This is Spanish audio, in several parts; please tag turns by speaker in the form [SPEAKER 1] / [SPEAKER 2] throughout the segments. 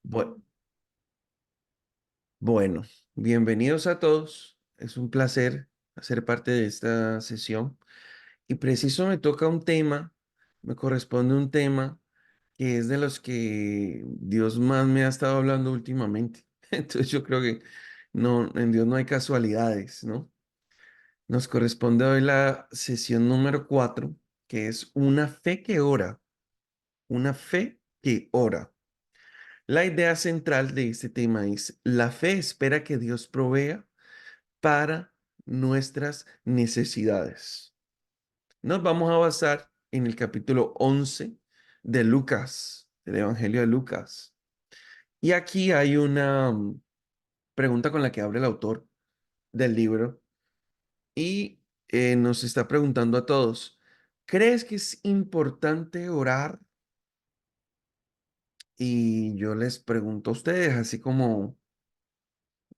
[SPEAKER 1] Bu- Bueno, bienvenidos a todos. Es un placer hacer parte de esta sesión. Y preciso me toca un tema, me corresponde un tema que es de los que Dios más me ha estado hablando últimamente. Entonces yo creo que no, en Dios no hay casualidades, ¿no? Nos corresponde hoy la sesión número 4, que es una fe que ora, una fe que ora. La idea central de este tema es: la fe espera que Dios provea para nuestras necesidades. Nos vamos a basar en el capítulo 11 de Lucas, del Evangelio de Lucas. Y aquí hay una pregunta con la que abre el autor del libro y nos está preguntando a todos: ¿crees que es importante orar? Y yo les pregunto a ustedes, así como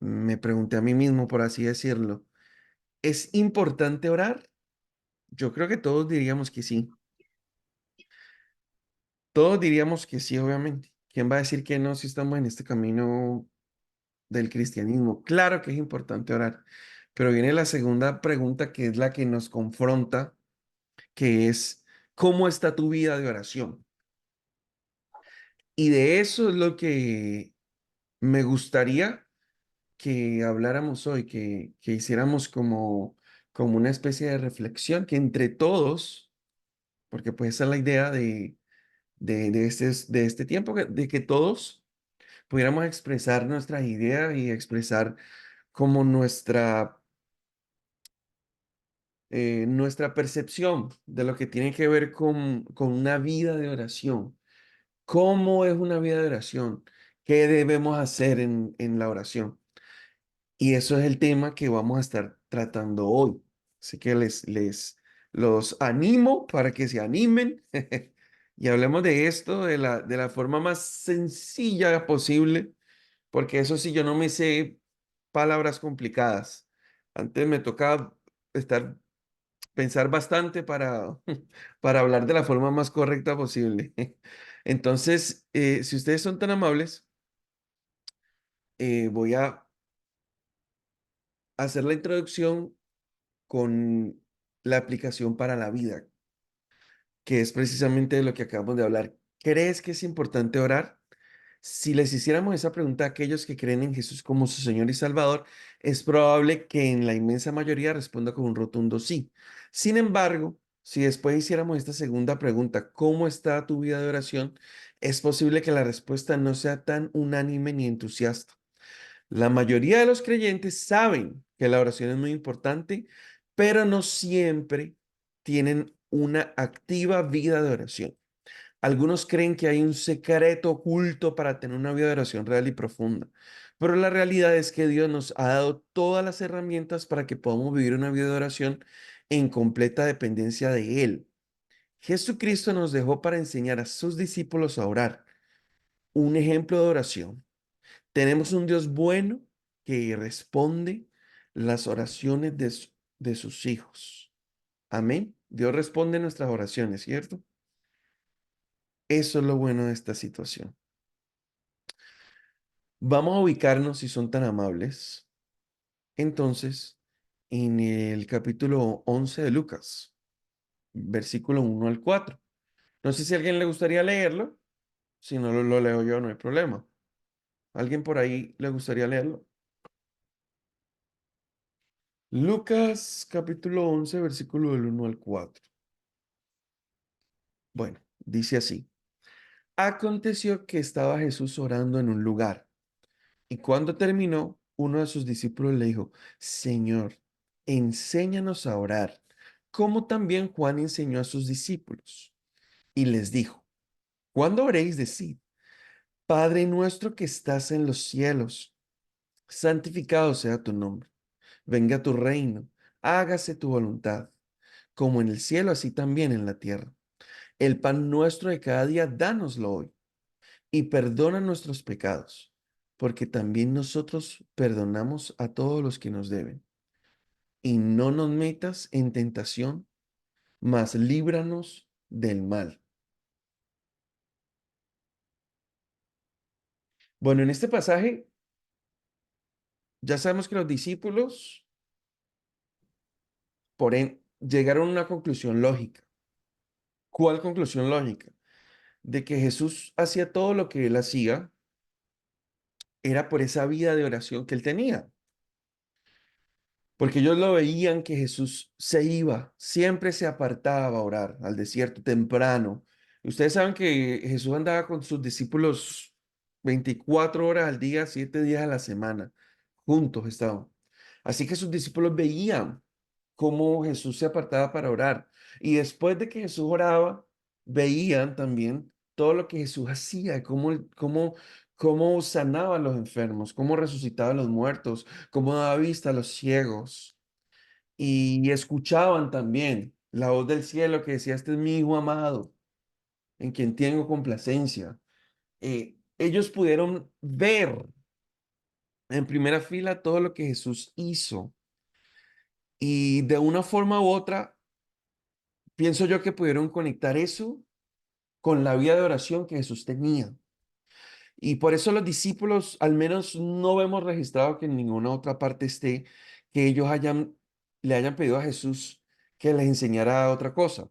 [SPEAKER 1] me pregunté a mí mismo, por así decirlo: ¿es importante orar? Yo creo que todos diríamos que sí. Todos diríamos que sí, obviamente. ¿Quién va a decir que no si estamos en este camino del cristianismo? Claro que es importante orar, pero viene la segunda pregunta, que es la que nos confronta, que es: ¿cómo está tu vida de oración? Y de eso es lo que me gustaría que habláramos hoy, que hiciéramos como una especie de reflexión, que entre todos, porque pues esa es la idea de este tiempo, de que todos pudiéramos expresar nuestras ideas y expresar como nuestra percepción de lo que tiene que ver con una vida de oración. ¿Cómo es una vida de oración? ¿Qué debemos hacer en la oración? Y eso es el tema que vamos a estar tratando hoy. Así que les los animo para que se animen y hablemos de esto de la forma más sencilla posible, porque eso sí, yo no me sé palabras complicadas. Antes me tocaba pensar bastante para hablar de la forma más correcta posible. Entonces, si ustedes son tan amables, voy a hacer la introducción con la aplicación para la vida, que es precisamente de lo que acabamos de hablar. ¿Crees que es importante orar? Si les hiciéramos esa pregunta a aquellos que creen en Jesús como su Señor y Salvador, es probable que en la inmensa mayoría responda con un rotundo sí. Sin embargo, si después hiciéramos esta segunda pregunta: ¿cómo está tu vida de oración?, es posible que la respuesta no sea tan unánime ni entusiasta. La mayoría de los creyentes saben que la oración es muy importante, pero no siempre tienen una activa vida de oración. Algunos creen que hay un secreto oculto para tener una vida de oración real y profunda, pero la realidad es que Dios nos ha dado todas las herramientas para que podamos vivir una vida de oración en completa dependencia de Él. Jesucristo nos dejó para enseñar a sus discípulos a orar. Un ejemplo de oración: tenemos un Dios bueno que responde las oraciones de sus hijos. Amén. Dios responde nuestras oraciones, ¿cierto? Eso es lo bueno de esta situación. Vamos a ubicarnos, si son tan amables, entonces, en el capítulo 11 de Lucas, versículo 1 al 4. No sé si a alguien le gustaría leerlo. Si no lo leo yo, no hay problema. ¿Alguien por ahí le gustaría leerlo? Lucas capítulo 11, versículo del 1 al 4. Bueno, dice así: aconteció que estaba Jesús orando en un lugar, y cuando terminó, uno de sus discípulos le dijo: Señor, enséñanos a orar, como también Juan enseñó a sus discípulos. Y les dijo: cuando oréis, decid: Padre nuestro que estás en los cielos, santificado sea tu nombre, venga tu reino, hágase tu voluntad, como en el cielo, así también en la tierra. El pan nuestro de cada día, dánoslo hoy, y perdona nuestros pecados, porque también nosotros perdonamos a todos los que nos deben. Y no nos metas en tentación, mas líbranos del mal. Bueno, en este pasaje ya sabemos que los discípulos, llegaron a una conclusión lógica. ¿Cuál conclusión lógica? De que Jesús hacía todo lo que él hacía, era por esa vida de oración que él tenía. Porque ellos lo veían que Jesús se iba, siempre se apartaba a orar al desierto temprano. Y ustedes saben que Jesús andaba con sus discípulos 24 horas al día, 7 días a la semana. Juntos estaban. Así que sus discípulos veían cómo Jesús se apartaba para orar. Y después de que Jesús oraba, veían también todo lo que Jesús hacía, cómo sanaba a los enfermos, cómo resucitaba a los muertos, cómo daba vista a los ciegos. Y escuchaban también la voz del cielo que decía, este es mi hijo amado, en quien tengo complacencia. Ellos pudieron ver en primera fila todo lo que Jesús hizo. Y de una forma u otra, pienso yo que pudieron conectar eso con la vida de oración que Jesús tenía. Y por eso los discípulos, al menos no vemos registrado que en ninguna otra parte esté, que ellos le hayan pedido a Jesús que les enseñara otra cosa.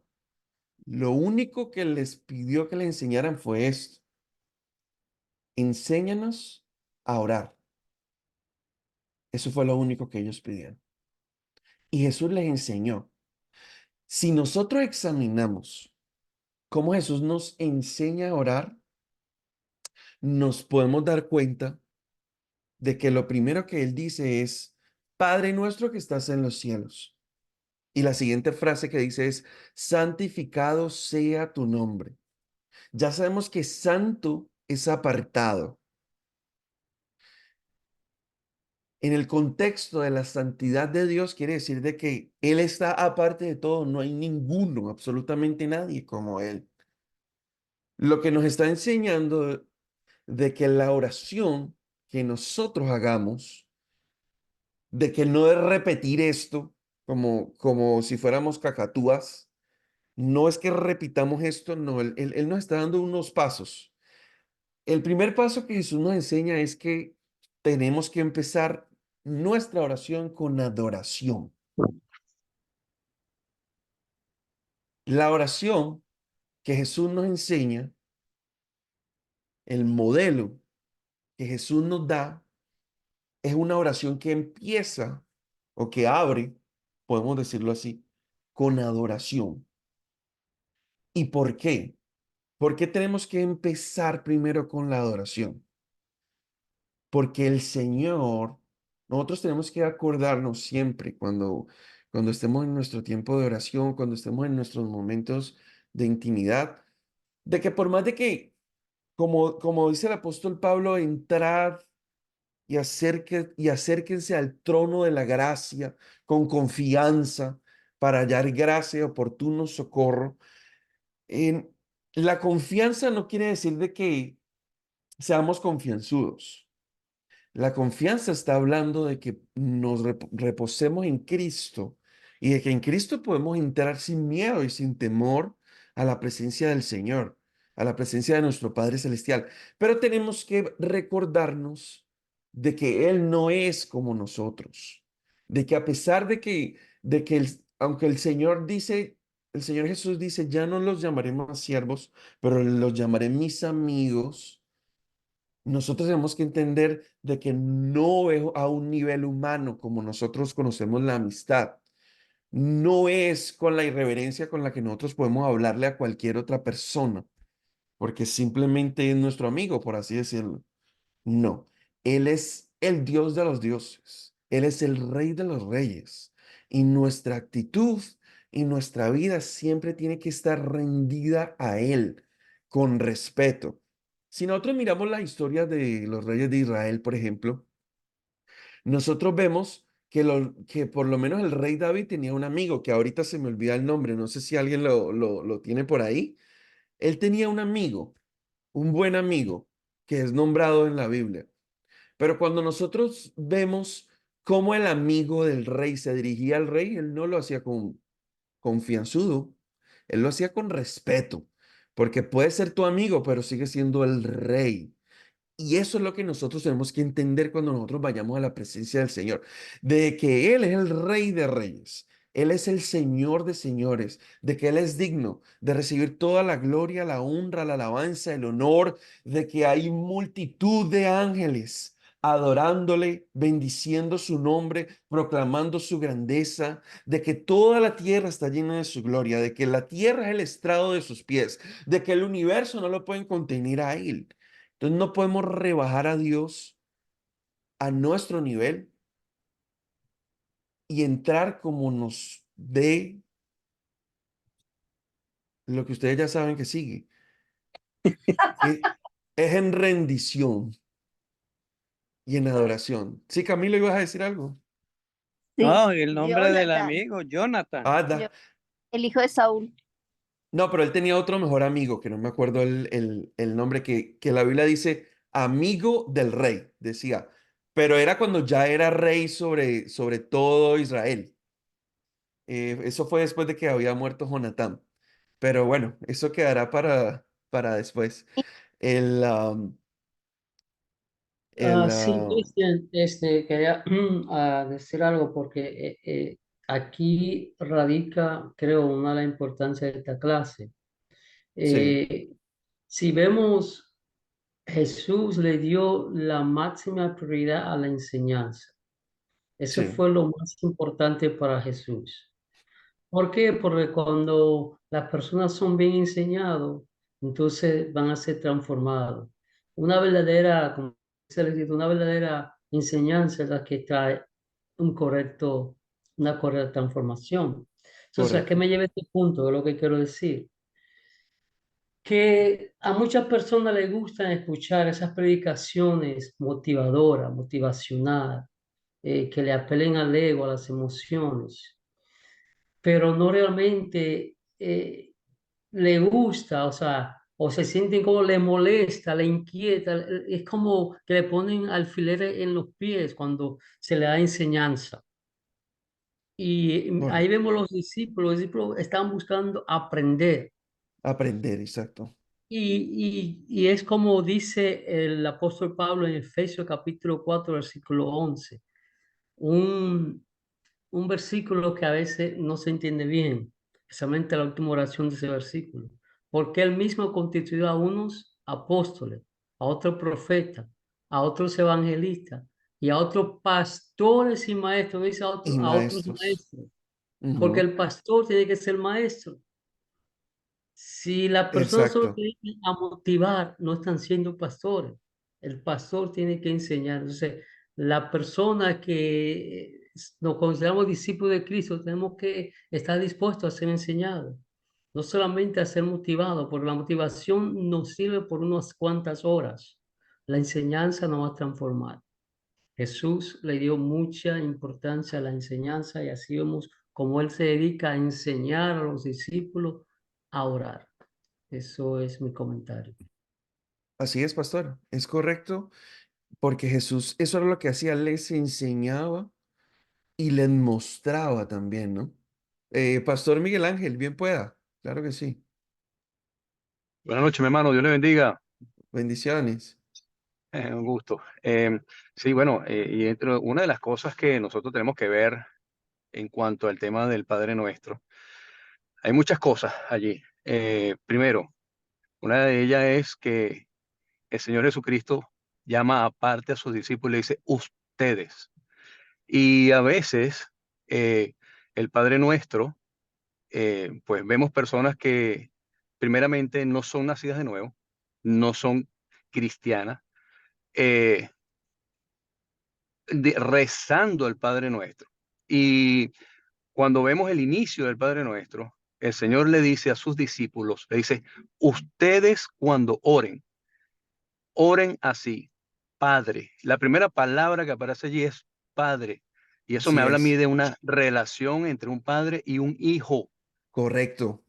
[SPEAKER 1] Lo único que les pidió que les enseñaran fue esto: enséñanos a orar. Eso fue lo único que ellos pidieron. Y Jesús les enseñó. Si nosotros examinamos cómo Jesús nos enseña a orar, nos podemos dar cuenta de que lo primero que él dice es, Padre nuestro que estás en los cielos. Y la siguiente frase que dice es, santificado sea tu nombre. Ya sabemos que santo es apartado. En el contexto de la santidad de Dios quiere decir de que Él está aparte de todo, no hay ninguno, absolutamente nadie como Él. Lo que nos está enseñando de que la oración que nosotros hagamos, de que no es repetir esto como si fuéramos cacatúas, no es que repitamos esto, no, él nos está dando unos pasos. El primer paso que Jesús nos enseña es que tenemos que empezar nuestra oración con adoración. La oración que Jesús nos enseña, el modelo que Jesús nos da, es una oración que empieza o que abre, podemos decirlo así, con adoración. ¿Y por qué? ¿Por qué tenemos que empezar primero con la adoración? Porque el Señor, nosotros tenemos que acordarnos siempre cuando estemos en nuestro tiempo de oración, cuando estemos en nuestros momentos de intimidad, de que por más de que, como dice el apóstol Pablo, entrad y acérquense al trono de la gracia con confianza para hallar gracia y oportuno socorro. En, la confianza no quiere decir de que seamos confianzudos. La confianza está hablando de que nos reposemos en Cristo y de que en Cristo podemos entrar sin miedo y sin temor a la presencia del Señor, a la presencia de nuestro Padre Celestial. Pero tenemos que recordarnos de que Él no es como nosotros, de que a pesar aunque el Señor Jesús dice, ya no los llamaré más siervos, pero los llamaré mis amigos. Nosotros tenemos que entender de que no es a un nivel humano como nosotros conocemos la amistad. No es con la irreverencia con la que nosotros podemos hablarle a cualquier otra persona, porque simplemente es nuestro amigo, por así decirlo. No, Él es el Dios de los dioses. Él es el Rey de los reyes. Y nuestra actitud y nuestra vida siempre tiene que estar rendida a Él, con respeto. Si nosotros miramos la historia de los reyes de Israel, por ejemplo, nosotros vemos que por lo menos el rey David tenía un amigo, que ahorita se me olvida el nombre, no sé si alguien lo tiene por ahí. Él tenía un amigo, un buen amigo, que es nombrado en la Biblia. Pero cuando nosotros vemos cómo el amigo del rey se dirigía al rey, él no lo hacía con confianzudo, él lo hacía con respeto, porque puede ser tu amigo, pero sigue siendo el rey. Y eso es lo que nosotros tenemos que entender cuando nosotros vayamos a la presencia del Señor, de que Él es el Rey de Reyes, Él es el Señor de señores, de que Él es digno de recibir toda la gloria, la honra, la alabanza, el honor, de que hay multitud de ángeles adorándole, bendiciendo su nombre, proclamando su grandeza, de que toda la tierra está llena de su gloria, de que la tierra es el estrado de sus pies, de que el universo no lo pueden contener a Él. Entonces no podemos rebajar a Dios a nuestro nivel y entrar como nos dé lo que ustedes ya saben que sigue, que es en rendición y en adoración. Sí, Camilo, ¿ibas a decir algo?
[SPEAKER 2] Sí,
[SPEAKER 3] No, el nombre del
[SPEAKER 2] Jonathan,
[SPEAKER 3] amigo, Jonathan.
[SPEAKER 1] Ah,
[SPEAKER 2] yo- el hijo de Saúl.
[SPEAKER 1] no, pero él tenía otro mejor amigo, que no me acuerdo el nombre, que la Biblia dice amigo del rey, decía, pero era cuando ya era rey sobre todo Israel. Eso fue después de que había muerto Jonatán. Pero bueno, eso quedará para después. El, am, el,
[SPEAKER 4] Sí, Cristian, quería decir algo porque aquí radica, creo, una de las importancias de esta clase.
[SPEAKER 1] sí,
[SPEAKER 4] Eh, si vemos, Jesús le dio la máxima prioridad a la enseñanza. Eso
[SPEAKER 1] sí,
[SPEAKER 4] fue lo más importante para Jesús. ¿Por qué? Porque cuando las personas son bien enseñadas, entonces van a ser transformados. Una verdadera, como se les dice, una verdadera enseñanza es la que trae una correcta transformación. Entonces, ¿a qué
[SPEAKER 1] correcto.
[SPEAKER 4] me lleva este punto? Es lo que quiero decir. Que a muchas personas les gusta escuchar esas predicaciones motivadoras, motivacionales, que le apelen al ego, a las emociones, pero no realmente le gusta, o sea, o se sienten como le molesta, le inquieta, es como que le ponen alfileres en los pies cuando se le da enseñanza. Y ahí
[SPEAKER 1] Correcto.
[SPEAKER 4] vemos los discípulos están buscando aprender.
[SPEAKER 1] Aprender, exacto.
[SPEAKER 4] Y es como dice el apóstol Pablo en Efesios capítulo 4 versículo 11, un, un versículo que a veces no se entiende bien, especialmente la última oración de ese versículo, porque él mismo constituyó a unos apóstoles, a otros profetas, a otros evangelistas y a otros pastores y maestros, no dice
[SPEAKER 1] Y
[SPEAKER 4] a otros
[SPEAKER 1] maestros.
[SPEAKER 4] maestros, porque
[SPEAKER 1] Ujú,
[SPEAKER 4] el pastor tiene que ser maestro. Si las personas solo
[SPEAKER 1] exacto.
[SPEAKER 4] tienen a motivar, no están siendo pastores. El pastor tiene que enseñar. Entonces, la persona que nos consideramos discípulos de Cristo, tenemos que estar dispuestos a ser enseñados, no solamente a ser motivados, porque la motivación nos sirve por unas cuantas horas. La enseñanza nos va a transformar. Jesús le dio mucha importancia a la enseñanza y así vemos cómo él se dedica a enseñar a los discípulos a orar. Eso es mi comentario.
[SPEAKER 1] Así es, pastor. Es correcto, porque Jesús, eso era lo que hacía, les enseñaba y les mostraba también, ¿no? Pastor Miguel Ángel, bien pueda. Claro que sí.
[SPEAKER 5] Buenas noches, mi hermano. Dios le bendiga.
[SPEAKER 1] Bendiciones.
[SPEAKER 5] Un gusto. Sí, bueno, y una de las cosas que nosotros tenemos que ver en cuanto al tema del Padre Nuestro, hay muchas cosas allí. Primero, una de ellas es que el Señor Jesucristo llama aparte a sus discípulos y le dice ustedes. Y a veces eh, el Padre Nuestro, pues vemos personas que primeramente no son nacidas de nuevo, no son cristianas. eh, Rezando el Padre Nuestro. Y cuando vemos el inicio del Padre Nuestro, el Señor le dice a sus discípulos, le dice, ustedes cuando oren, oren así, Padre. La primera palabra que aparece allí es Padre. Y eso me
[SPEAKER 1] Así
[SPEAKER 5] habla a mí
[SPEAKER 1] es.
[SPEAKER 5] de una relación entre un padre y un hijo.
[SPEAKER 1] Correcto.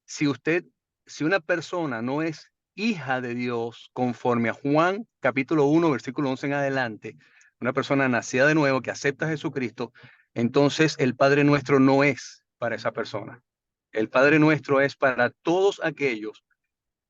[SPEAKER 5] Si usted, si una persona no es hija de Dios, conforme a Juan capítulo 1 versículo 11 en adelante, una persona nacida de nuevo que acepta a Jesucristo, entonces el Padre Nuestro no es para esa persona. El Padre Nuestro es para todos aquellos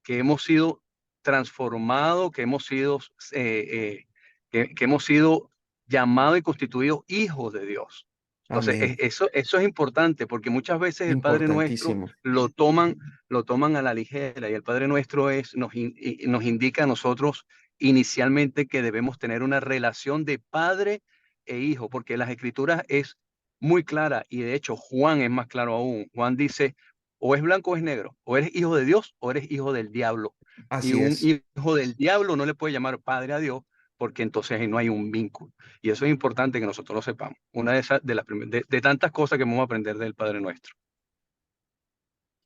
[SPEAKER 5] que hemos sido transformados, que hemos sido, que hemos sido llamados y constituidos hijos de Dios. Entonces,
[SPEAKER 1] Amén.
[SPEAKER 5] eso es importante porque muchas veces el Padre Nuestro
[SPEAKER 1] Importantísimo.
[SPEAKER 5] lo toman a la ligera, y el Padre Nuestro nos indica a nosotros inicialmente que debemos tener una relación de padre e hijo, porque las Escrituras es muy clara, y de hecho Juan es más claro aún. Juan dice, o es blanco o es negro, o eres hijo de Dios o eres hijo del diablo. Y
[SPEAKER 1] Así
[SPEAKER 5] un
[SPEAKER 1] es.
[SPEAKER 5] hijo del diablo no le puede llamar padre a Dios, porque entonces ahí no hay un vínculo. Y eso es importante que nosotros lo sepamos. Una de esas, de tantas cosas que vamos a aprender del Padre Nuestro.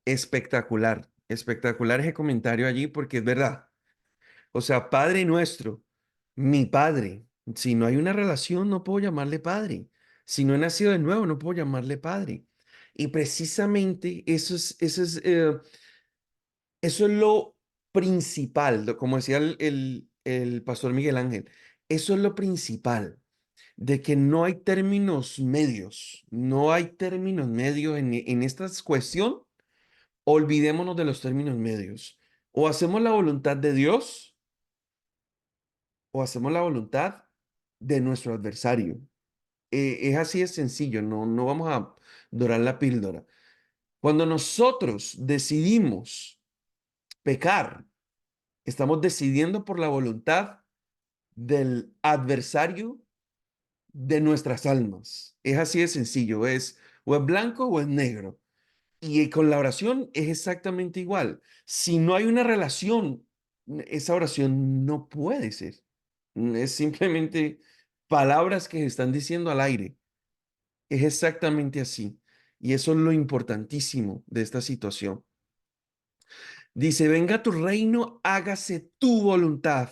[SPEAKER 1] Espectacular. Espectacular ese comentario allí porque es verdad. O sea, Padre nuestro, mi Padre. Si no hay una relación, no puedo llamarle Padre. Si no he nacido de nuevo, no puedo llamarle Padre. Y precisamente eso es lo principal, como decía el pastor Miguel Ángel, eso es lo principal, de que no hay términos medios, no hay términos medios en esta cuestión. Olvidémonos de los términos medios. O hacemos la voluntad de Dios o hacemos la voluntad de nuestro adversario. Es así de sencillo, no vamos a dorar la píldora. Cuando nosotros decidimos pecar, estamos decidiendo por la voluntad del adversario de nuestras almas. Es así de sencillo, es o es blanco o es negro. Y con la oración es exactamente igual. Si no hay una relación, esa oración no puede ser. Es simplemente palabras que se están diciendo al aire. Es exactamente así. Y eso es lo importantísimo de esta situación. Dice, venga tu reino, hágase tu voluntad,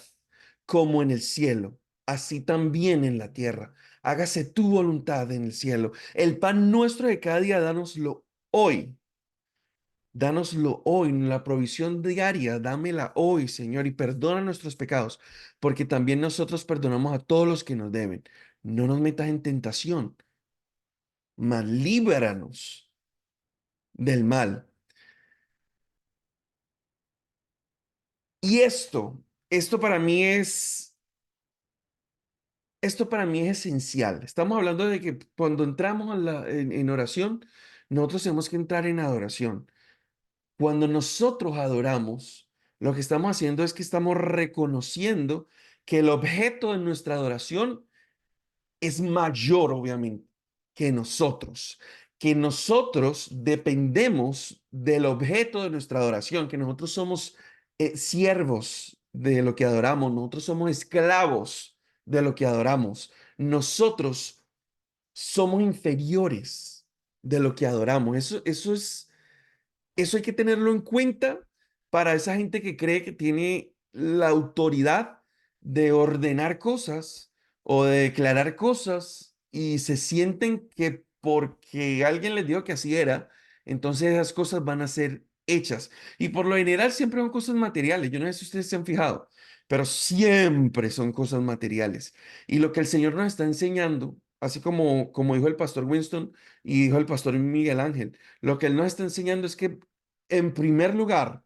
[SPEAKER 1] como en el cielo, así también en la tierra. Hágase tu voluntad en el cielo. El pan nuestro de cada día, dánoslo hoy. Dánoslo hoy, la provisión diaria, dámela hoy, Señor, y perdona nuestros pecados, porque también nosotros perdonamos a todos los que nos deben. No nos metas en tentación, mas líbranos del mal. Y esto para mí esto para mí es esencial. Estamos hablando de que cuando entramos en oración, nosotros tenemos que entrar en adoración. Cuando nosotros adoramos, lo que estamos haciendo es que estamos reconociendo que el objeto de nuestra adoración es mayor, obviamente, que nosotros dependemos del objeto de nuestra adoración, que nosotros somos siervos de lo que adoramos, nosotros somos esclavos de lo que adoramos, nosotros somos inferiores de lo que adoramos. Eso hay que tenerlo en cuenta para esa gente que cree que tiene la autoridad de ordenar cosas o de declarar cosas y se sienten que porque alguien les dijo que así era, entonces esas cosas van a ser hechas. Y por lo general siempre son cosas materiales. Yo no sé si ustedes se han fijado, pero siempre son cosas materiales. Y lo que el Señor nos está enseñando, así como dijo el pastor Winston y dijo el pastor Miguel Ángel, lo que Él nos está enseñando es que en primer lugar,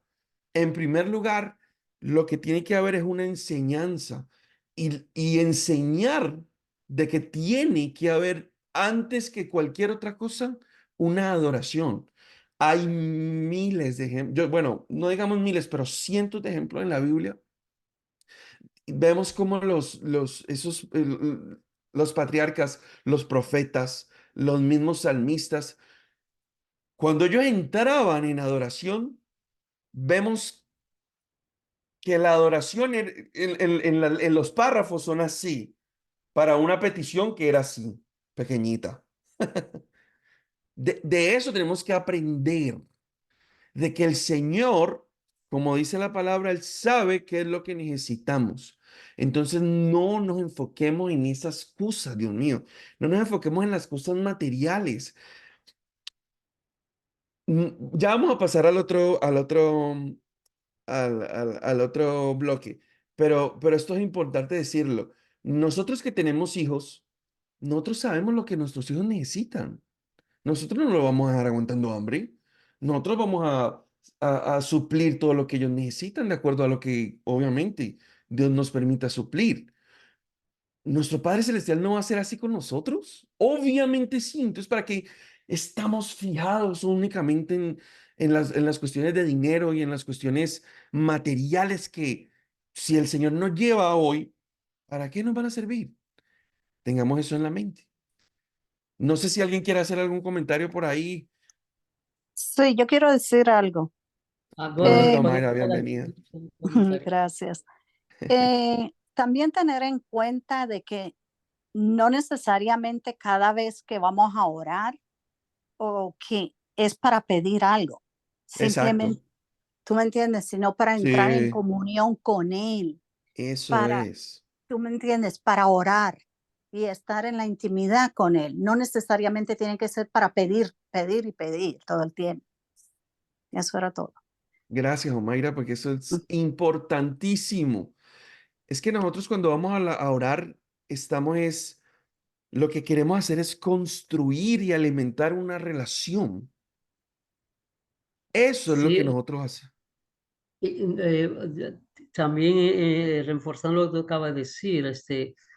[SPEAKER 1] en primer lugar, lo que tiene que haber es una enseñanza y enseñar de que tiene que haber, antes que cualquier otra cosa, una adoración. Hay miles de ejemplos, bueno, no digamos miles, pero cientos de ejemplos en la Biblia. Vemos cómo los patriarcas, los profetas, los mismos salmistas, cuando ellos entraban en adoración, vemos que la adoración en los párrafos son así, para una petición que era así, pequeñita. De eso tenemos que aprender, de que el Señor, como dice la palabra, Él sabe qué es lo que necesitamos. Entonces no nos enfoquemos en esas cosas, Dios mío. No nos enfoquemos en las cosas materiales. Ya vamos a pasar al otro bloque. Pero esto es importante decirlo. Nosotros que tenemos hijos, nosotros sabemos lo que nuestros hijos necesitan. Nosotros no lo vamos a dejar aguantando hambre. Nosotros vamos a suplir todo lo que ellos necesitan de acuerdo a lo que obviamente Dios nos permita suplir. ¿Nuestro Padre Celestial no va a ser así con nosotros? Obviamente sí. Entonces, ¿para qué estamos fijados únicamente en las cuestiones de dinero y en las cuestiones materiales que si el Señor nos lleva hoy, ¿para qué nos van a servir? Tengamos eso en la mente. No sé si alguien quiere hacer algún comentario por ahí.
[SPEAKER 2] Sí, yo quiero decir algo.
[SPEAKER 4] Bueno,
[SPEAKER 1] Correcto,
[SPEAKER 2] Eh,
[SPEAKER 4] después de
[SPEAKER 1] Mayra,
[SPEAKER 4] cada
[SPEAKER 1] bienvenida.
[SPEAKER 4] comentario.
[SPEAKER 2] gracias. También tener en cuenta de que no necesariamente cada vez que vamos a orar o que es para pedir algo,
[SPEAKER 1] Exacto.
[SPEAKER 2] simplemente, tú me entiendes, sino para entrar en
[SPEAKER 1] Sí,
[SPEAKER 2] comunión con Él,
[SPEAKER 1] eso
[SPEAKER 2] para,
[SPEAKER 1] es.
[SPEAKER 2] tú me entiendes, para orar y estar en la intimidad con Él. No necesariamente tiene que ser para pedir, pedir y pedir todo el tiempo. Eso era todo.
[SPEAKER 1] Gracias, Omaira, porque eso es importantísimo. Es que nosotros cuando vamos a orar, lo que queremos hacer es construir y alimentar una relación. Eso es lo que
[SPEAKER 4] Sí,
[SPEAKER 1] nosotros hacemos.
[SPEAKER 4] también reforzando lo que acaba de decir,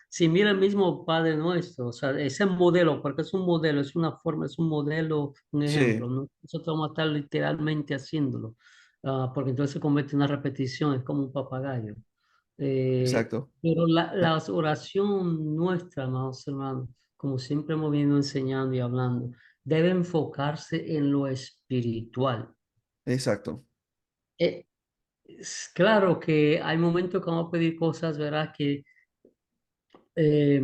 [SPEAKER 4] si mira el mismo Padre Nuestro, o sea, ese modelo, porque es un modelo, es una forma, es un modelo, un ejemplo,
[SPEAKER 1] Sí,
[SPEAKER 4] ¿no? Nosotros vamos a estar literalmente haciéndolo, porque entonces se convierte en una repetición, es como un papagayo.
[SPEAKER 1] exacto.
[SPEAKER 4] Pero la oración nuestra, amados hermanos, como siempre hemos venido enseñando y hablando, debe enfocarse en lo espiritual.
[SPEAKER 1] Exacto.
[SPEAKER 4] Eh, es claro que hay momentos que vamos a pedir cosas, ¿verdad? Que eh,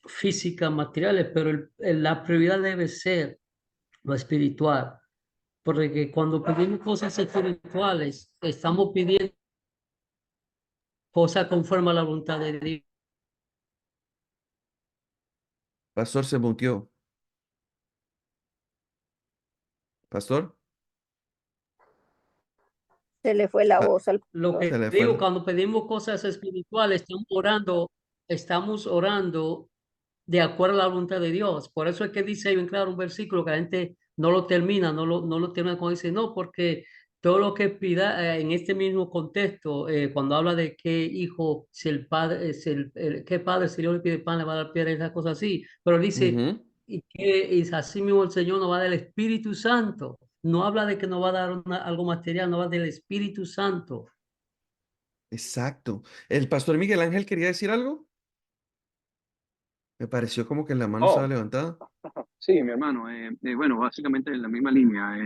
[SPEAKER 4] físicas, materiales, pero la prioridad debe ser lo espiritual, porque cuando pedimos cosas espirituales, estamos pidiendo cosas conforme a la voluntad de Dios.
[SPEAKER 1] Pastor se muteó. Pastor,
[SPEAKER 2] Se le fue la
[SPEAKER 1] ah,
[SPEAKER 2] voz al
[SPEAKER 4] Lo
[SPEAKER 1] se
[SPEAKER 4] que
[SPEAKER 1] le fue.
[SPEAKER 4] digo, cuando pedimos cosas espirituales, estamos orando de acuerdo a la voluntad de Dios. Por eso es que dice ahí bien claro un versículo que la gente no lo termina, no lo termina cuando dice, no, porque todo lo que pida en este mismo contexto, cuando habla de qué hijo, si el padre, qué padre, si Dios le pide pan, le va a dar piedra, esas cosas así, pero dice,
[SPEAKER 1] Ujú,
[SPEAKER 4] y así mismo el Señor nos va a dar el Espíritu Santo. No habla de que nos va a dar algo material, no va del Espíritu Santo.
[SPEAKER 1] exacto. ¿El pastor Miguel Ángel quería decir algo? Me pareció como que la mano estaba
[SPEAKER 5] Oh,
[SPEAKER 1] levantada.
[SPEAKER 5] sí, mi hermano. Bueno, básicamente en la misma línea.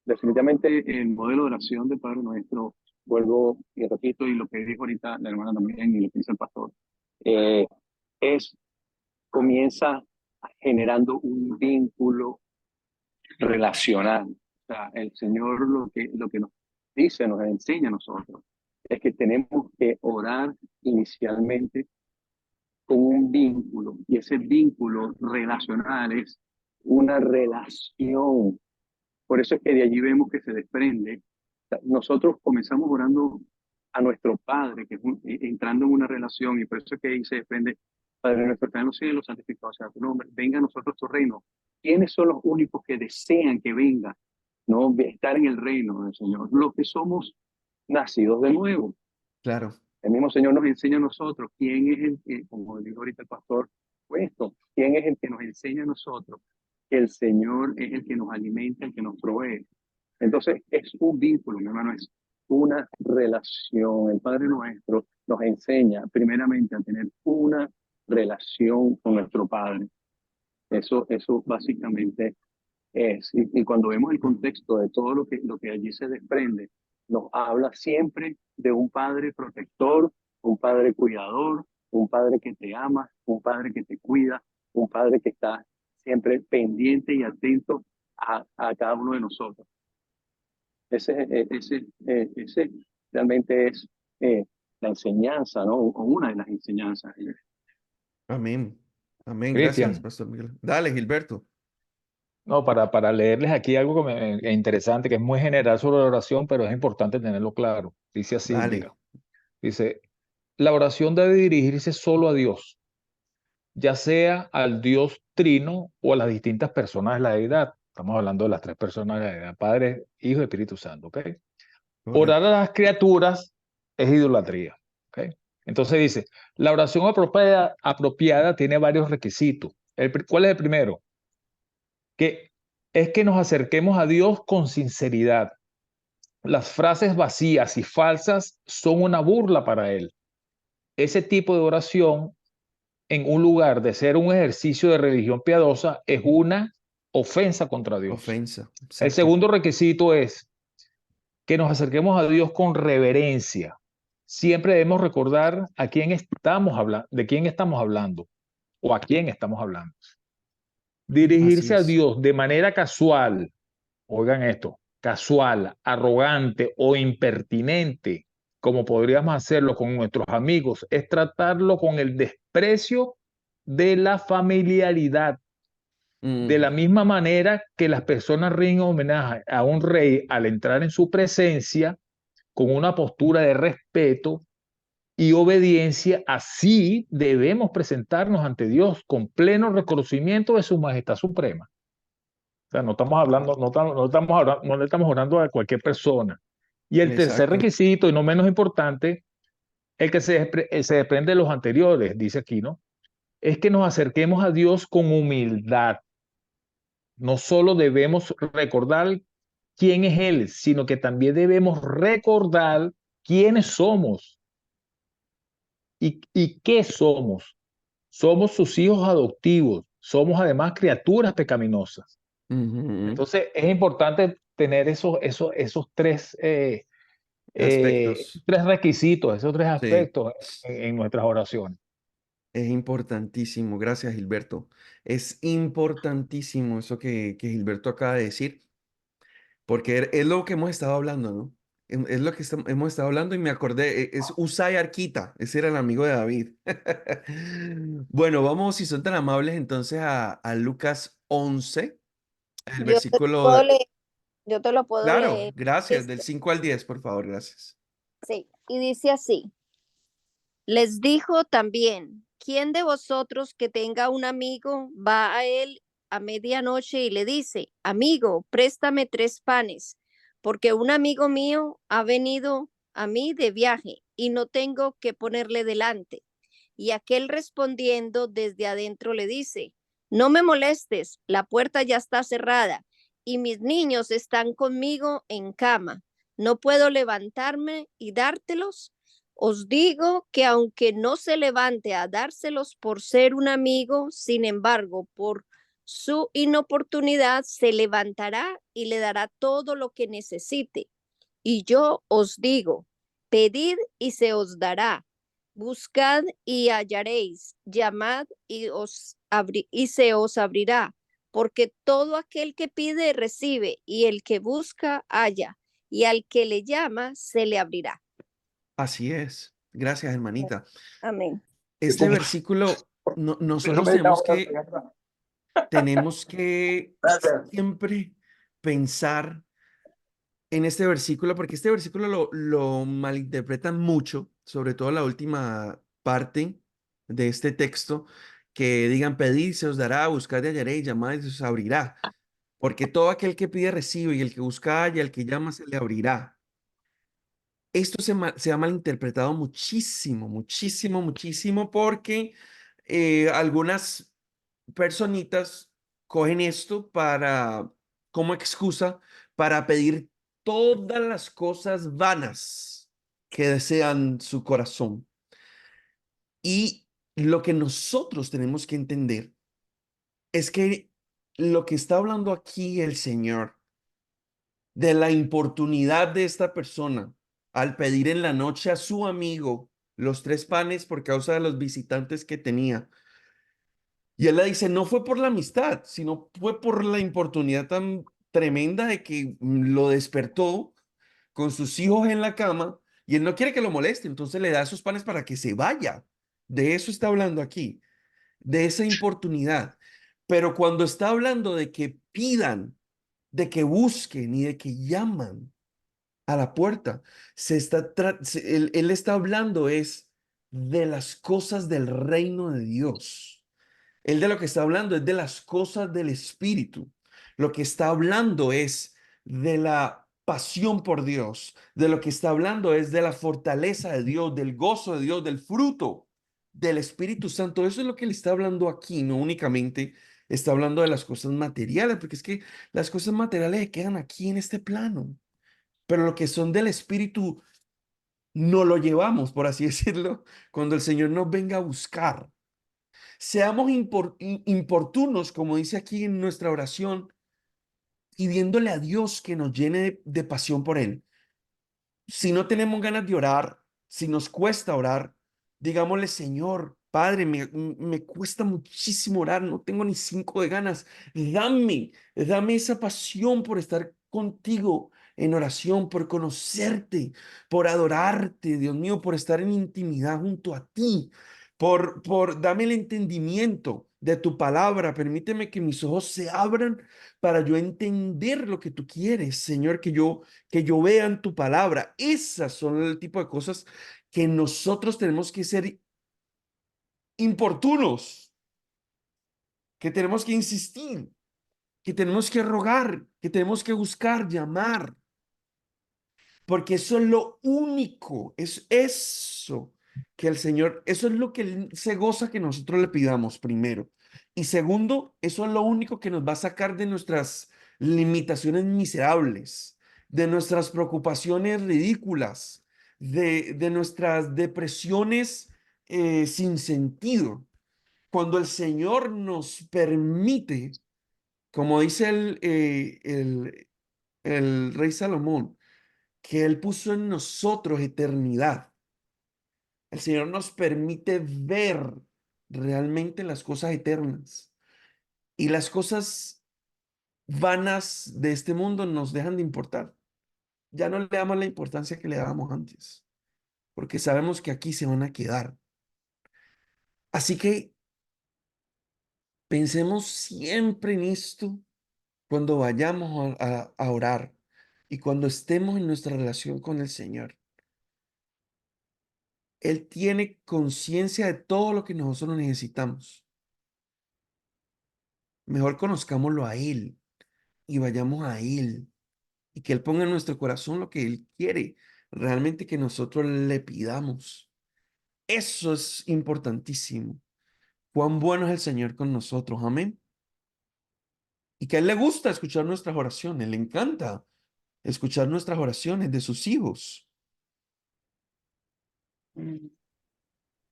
[SPEAKER 5] Definitivamente el modelo de oración del Padre Nuestro, vuelvo y repito, y lo que dijo ahorita la hermana también, y lo que dice el pastor, eh, es, comienza generando un vínculo relacional. O sea, el Señor lo que nos dice, nos enseña a nosotros, es que tenemos que orar inicialmente con un vínculo, y ese vínculo relacional es una relación. Por eso es que de allí vemos que se desprende. Nosotros comenzamos orando a nuestro Padre, que es entrando en una relación, y por eso es que ahí se desprende, Padre nuestro que estás en los cielos, santificado sea tu nombre, venga a nosotros tu reino. ¿Quiénes son los únicos que desean que venga? No estar en el reino del Señor. Los que somos nacidos de nuevo.
[SPEAKER 1] Claro,
[SPEAKER 5] El mismo Señor nos enseña a nosotros quién es el que, como dijo ahorita el pastor, puesto, quién es el que nos enseña a nosotros que el Señor es el que nos alimenta, el que nos provee. Entonces, es un vínculo, mi hermano, es una relación. El Padre Nuestro nos enseña primeramente a tener una relación con nuestro Padre. Eso básicamente es. Y cuando vemos el contexto de todo lo que allí se desprende, nos habla siempre de un Padre protector, un Padre cuidador, un Padre que te ama, un Padre que te cuida, un Padre que está siempre pendiente y atento a cada uno de nosotros. Ese realmente es la enseñanza, ¿no? O una de las enseñanzas.
[SPEAKER 1] amén. Amén. Gracias,
[SPEAKER 6] Cristian,
[SPEAKER 1] pastor Miguel. Dale, Gilberto.
[SPEAKER 6] no, para leerles aquí algo interesante, que es muy general sobre la oración, pero es importante tenerlo claro. Dice así,
[SPEAKER 1] Dale.
[SPEAKER 6] mira, dice, la oración debe dirigirse solo a Dios, ya sea al Dios trino o a las distintas personas de la deidad. Estamos hablando de las tres personas, Padre, Hijo y Espíritu Santo, ¿ok? Orar
[SPEAKER 1] Correcto.
[SPEAKER 6] a las criaturas es idolatría, ¿ok? Entonces dice, la oración apropiada tiene varios requisitos. ¿Cuál es el primero? Que es que nos acerquemos a Dios con sinceridad. Las frases vacías y falsas son una burla para Él. Ese tipo de oración, en un lugar de ser un ejercicio de religión piadosa, es una ofensa contra Dios.
[SPEAKER 1] Ofensa.
[SPEAKER 6] El
[SPEAKER 1] Exacto.
[SPEAKER 6] segundo requisito es que nos acerquemos a Dios con reverencia. Siempre debemos recordar a quién estamos hablando, de quién estamos hablando o a quién estamos hablando.
[SPEAKER 1] Así
[SPEAKER 6] Dirigirse a
[SPEAKER 1] es.
[SPEAKER 6] Dios de manera casual, oigan esto, casual, arrogante o impertinente, como podríamos hacerlo con nuestros amigos, es tratarlo con el desprecio de la familiaridad. De la
[SPEAKER 1] Ujú.
[SPEAKER 6] misma manera que las personas rinden homenaje a un rey al entrar en su presencia con una postura de respeto y obediencia, así debemos presentarnos ante Dios con pleno reconocimiento de su majestad suprema. O sea, no estamos hablando, no le estamos orando a cualquier persona. Y el tercer
[SPEAKER 1] Exacto.
[SPEAKER 6] requisito, y no menos importante, el que se desprende de los anteriores, dice aquí, ¿no? Es que nos acerquemos a Dios con humildad. No solo debemos recordar quién es Él, sino que también debemos recordar quiénes somos y qué somos. Somos sus hijos adoptivos, somos además criaturas pecaminosas.
[SPEAKER 1] Ujú.
[SPEAKER 6] Entonces es importante tener esos
[SPEAKER 1] Aspectos.
[SPEAKER 6] tres requisitos, esos tres
[SPEAKER 1] Sí.
[SPEAKER 6] aspectos en nuestras oraciones.
[SPEAKER 1] Es importantísimo. Gracias, Gilberto. Es importantísimo eso que Gilberto acaba de decir, porque es lo que hemos estado hablando, ¿no? Es lo que hemos estado hablando y me acordé, es Usai Arquita, ese era el amigo de David. Bueno, vamos, si son tan amables, entonces a Lucas 11, el
[SPEAKER 7] Yo te lo
[SPEAKER 1] versículo
[SPEAKER 7] puedo leer, yo te lo puedo
[SPEAKER 1] Claro,
[SPEAKER 7] leer.
[SPEAKER 1] gracias, del
[SPEAKER 7] Este,
[SPEAKER 1] 5 al 10, por favor, gracias.
[SPEAKER 7] sí, y dice así: les dijo también, ¿quién de vosotros que tenga un amigo va a él a medianoche y le dice, amigo, préstame 3 panes, porque un amigo mío ha venido a mí de viaje y no tengo que ponerle delante? Y aquel respondiendo desde adentro le dice, no me molestes, la puerta ya está cerrada y mis niños están conmigo en cama. ¿No puedo levantarme y dártelos? Os digo que aunque no se levante a dárselos por ser un amigo, sin embargo, por su inoportunidad se levantará y le dará todo lo que necesite. Y yo os digo, pedid y se os dará, buscad y hallaréis, llamad y se os abrirá, porque todo aquel que pide recibe, y el que busca halla, y al que le llama se le abrirá.
[SPEAKER 1] Así es. Gracias, hermanita.
[SPEAKER 7] Amén.
[SPEAKER 1] Este versículo, nosotros tenemos que siempre pensar en este versículo, porque este versículo lo malinterpretan mucho, sobre todo la última parte de este texto, que digan, pedid, se os dará, buscad y hallaréis, llamad y se os abrirá. Porque todo aquel que pide recibe, y el que busca halla, el que llama se le abrirá. Esto se ha malinterpretado muchísimo, muchísimo, muchísimo, porque algunas personitas cogen esto como excusa para pedir todas las cosas vanas que desean su corazón. Y lo que nosotros tenemos que entender es que lo que está hablando aquí el Señor de la importunidad de esta persona al pedir en la noche a su amigo los 3 panes por causa de los visitantes que tenía. Y él le dice, no fue por la amistad, sino fue por la importunidad tan tremenda de que lo despertó con sus hijos en la cama y él no quiere que lo moleste, entonces le da esos panes para que se vaya. De eso está hablando aquí, de esa importunidad. Pero cuando está hablando de que pidan, de que busquen y de que llaman a la puerta, él está hablando es de las cosas del reino de Dios. Él de lo que está hablando es de las cosas del Espíritu. Lo que está hablando es de la pasión por Dios, de lo que está hablando es de la fortaleza de Dios, del gozo de Dios, del fruto del Espíritu Santo. Eso es lo que le está hablando aquí, no únicamente está hablando de las cosas materiales, porque es que las cosas materiales se quedan aquí en este plano, pero lo que son del Espíritu no lo llevamos, por así decirlo, cuando el Señor nos venga a buscar. Seamos importunos, como dice aquí en nuestra oración, pidiéndole a Dios que nos llene de pasión por Él. Si no tenemos ganas de orar, si nos cuesta orar, digámosle, Señor, Padre, me cuesta muchísimo orar, no tengo ni 5 de ganas. Dame esa pasión por estar contigo en oración, por conocerte, por adorarte, Dios mío, por estar en intimidad junto a ti, dame el entendimiento de tu palabra. Permíteme que mis ojos se abran para yo entender lo que tú quieres, Señor, que yo vea en tu palabra. Esas son el tipo de cosas que nosotros tenemos que ser importunos, que tenemos que insistir, que tenemos que rogar, que tenemos que buscar, llamar, porque eso es lo único, es eso que el Señor, eso es lo que Él se goza que nosotros le pidamos primero. Y segundo, eso es lo único que nos va a sacar de nuestras limitaciones miserables, de nuestras preocupaciones ridículas, de nuestras depresiones sin sentido. Cuando el Señor nos permite, como dice el rey Salomón, que Él puso en nosotros eternidad. El Señor nos permite ver realmente las cosas eternas, y las cosas vanas de este mundo nos dejan de importar. Ya no le damos la importancia que le dábamos antes, porque sabemos que aquí se van a quedar. Así que pensemos siempre en esto cuando vayamos a orar y cuando estemos en nuestra relación con el Señor. Él tiene conciencia de todo lo que nosotros necesitamos. Mejor conozcámoslo a Él y vayamos a Él, y que Él ponga en nuestro corazón lo que Él quiere realmente que nosotros le pidamos. Eso es importantísimo. Cuán bueno es el Señor con nosotros. Amén. Y que a Él le gusta escuchar nuestras oraciones. Le encanta escuchar nuestras oraciones de sus hijos.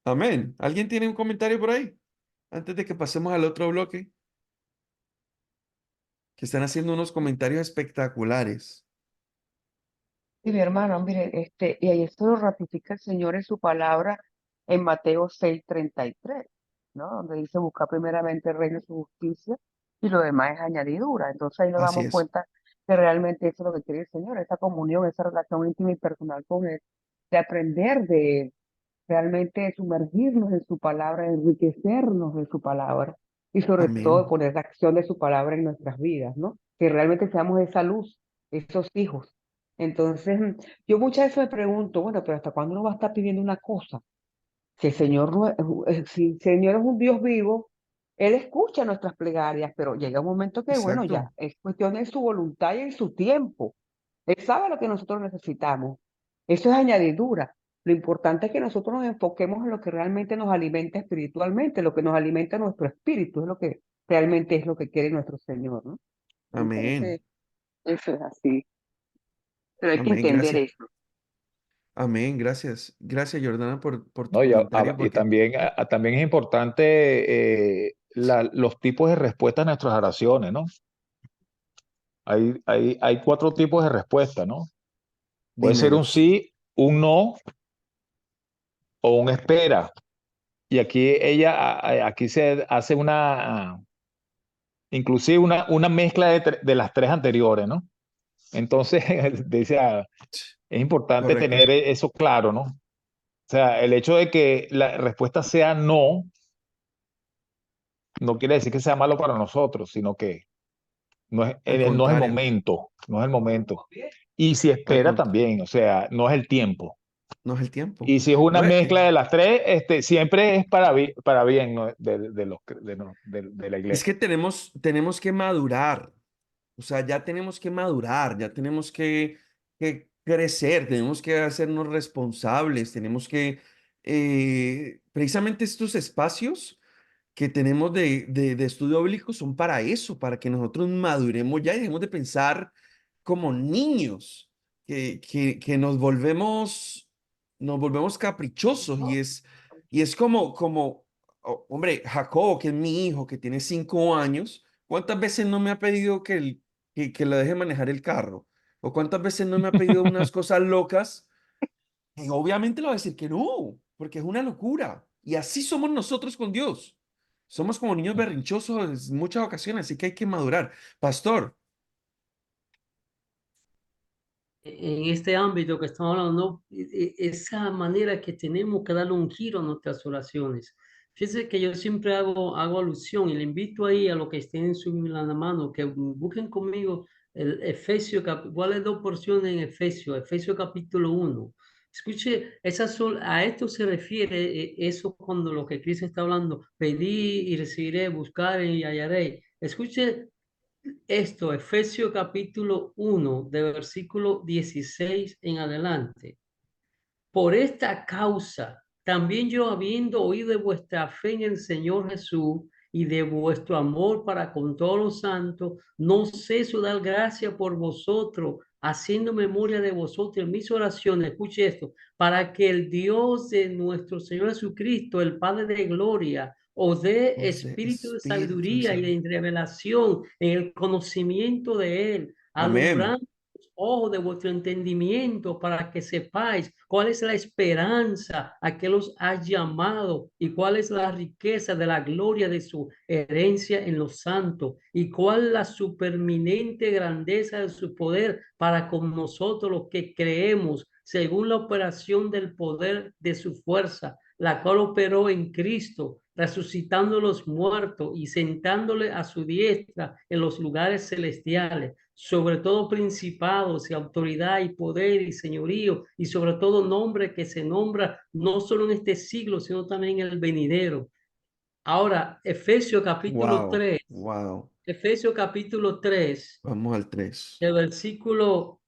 [SPEAKER 1] Amén. ¿Alguien tiene un comentario por ahí? Antes de que pasemos al otro bloque, que están haciendo unos comentarios espectaculares.
[SPEAKER 8] Sí, mi hermano, mire, y ahí esto lo ratifica el Señor en su palabra en Mateo 6:33, ¿no? Donde dice buscar primeramente el reino y su justicia y lo demás es añadidura. Entonces ahí nos
[SPEAKER 1] Así
[SPEAKER 8] damos
[SPEAKER 1] es.
[SPEAKER 8] cuenta que realmente eso es lo que quiere el Señor, esa comunión, esa relación íntima y personal con Él, de aprender de Él, realmente sumergirnos en su palabra, enriquecernos de su palabra y sobre todo
[SPEAKER 1] Amén.
[SPEAKER 8] poner la acción de su palabra en nuestras vidas, ¿no? Que realmente seamos esa luz, esos hijos. Entonces, yo muchas veces me pregunto, bueno, pero ¿hasta cuándo uno va a estar pidiendo una cosa? Si el Señor, si el Señor es un Dios vivo, Él escucha nuestras plegarias, pero llega un momento que, bueno, ya,
[SPEAKER 1] Exacto.
[SPEAKER 8] es cuestión de su voluntad y en su tiempo. Él sabe lo que nosotros necesitamos. Eso es añadidura. Lo importante es que nosotros nos enfoquemos en lo que realmente nos alimenta espiritualmente, lo que nos alimenta nuestro espíritu, es lo que realmente es lo que quiere nuestro Señor, ¿no?
[SPEAKER 1] Amén.
[SPEAKER 8] Entonces, eso es así. Pero hay que
[SPEAKER 1] Amén.
[SPEAKER 8] entender
[SPEAKER 1] Gracias.
[SPEAKER 8] eso.
[SPEAKER 1] Amén. Gracias. Gracias, Jordana, por tu
[SPEAKER 6] ¿No?
[SPEAKER 1] comentario,
[SPEAKER 6] Y
[SPEAKER 1] porque
[SPEAKER 6] también, también es importante los tipos de respuesta a nuestras oraciones, ¿no? Hay 4 tipos de respuesta, ¿no? Puede ser un
[SPEAKER 1] dímelos.
[SPEAKER 6] sí, un no o un espera. Y aquí aquí se hace inclusive una mezcla de las 3 anteriores, ¿no? Entonces, dice, es importante
[SPEAKER 1] Correcto.
[SPEAKER 6] tener eso claro, ¿no? O sea, el hecho de que la respuesta sea no, no quiere decir que sea malo para nosotros, sino que
[SPEAKER 1] Al
[SPEAKER 6] no es el
[SPEAKER 1] contrario,
[SPEAKER 6] momento, no es el momento. Y si
[SPEAKER 1] al
[SPEAKER 6] espera
[SPEAKER 1] contrario.
[SPEAKER 6] también, o sea, no es el tiempo.
[SPEAKER 1] No es el tiempo.
[SPEAKER 6] Y si es una
[SPEAKER 1] No,
[SPEAKER 6] mezcla de las 3, siempre es para bien, ¿no? de la
[SPEAKER 1] es
[SPEAKER 6] iglesia.
[SPEAKER 1] que tenemos que madurar. O sea, ya tenemos que madurar, ya tenemos que crecer, tenemos que hacernos responsables, tenemos que, precisamente estos espacios que tenemos de estudio bíblico son para eso, para que nosotros maduremos ya y dejemos de pensar como niños, que nos volvemos caprichosos y es como, hombre, Jacobo, que es mi hijo, que tiene 5 años, ¿cuántas veces no me ha pedido que lo deje manejar el carro? ¿O cuántas veces no me ha pedido unas cosas locas? Y obviamente le va a decir que no, porque es una locura. Y así somos nosotros con Dios. Somos como niños berrinchosos en muchas ocasiones, así que hay que madurar. Pastor,
[SPEAKER 4] En este ámbito que estamos hablando, esa manera que tenemos que darle un giro a nuestras oraciones. Fíjense que yo siempre hago alusión y le invito ahí a los que estén en la mano, que busquen conmigo el Efesios, ¿cuáles dos porciones en Efesios? Efesios capítulo 1. Escuche, a esto se refiere eso cuando lo que Cristo está hablando, pedí y recibiré, buscar y hallaré. Escuche esto, Efesios capítulo 1, de versículo 16 en adelante. Por esta causa, también yo, habiendo oído de vuestra fe en el Señor Jesús y de vuestro amor para con todos los santos, no ceso de dar gracia por vosotros, haciendo memoria de vosotros en mis oraciones. Escuche esto, para que el Dios de nuestro Señor Jesucristo, el Padre de gloria, os dé
[SPEAKER 1] os dé
[SPEAKER 4] espíritu de
[SPEAKER 1] espíritu de
[SPEAKER 4] sabiduría y
[SPEAKER 1] sabiduría.
[SPEAKER 4] de revelación en el conocimiento de Él,
[SPEAKER 1] Amén.
[SPEAKER 4] alumbrando ojos de vuestro entendimiento para que sepáis cuál es la esperanza a que los ha llamado y cuál es la riqueza de la gloria de su herencia en los santos y cuál la superminente grandeza de su poder para con nosotros los que creemos según la operación del poder de su fuerza, la cual operó en Cristo, resucitando los muertos y sentándole a su diestra en los lugares celestiales, sobre todo principados y autoridad y poder y señorío, y sobre todo nombre que se nombra no solo en este siglo, sino también en el venidero. Ahora, Efesios capítulo
[SPEAKER 1] Wow,
[SPEAKER 4] 3,
[SPEAKER 1] wow.
[SPEAKER 4] Efesios capítulo 3,
[SPEAKER 1] Vamos al 3.
[SPEAKER 4] el versículo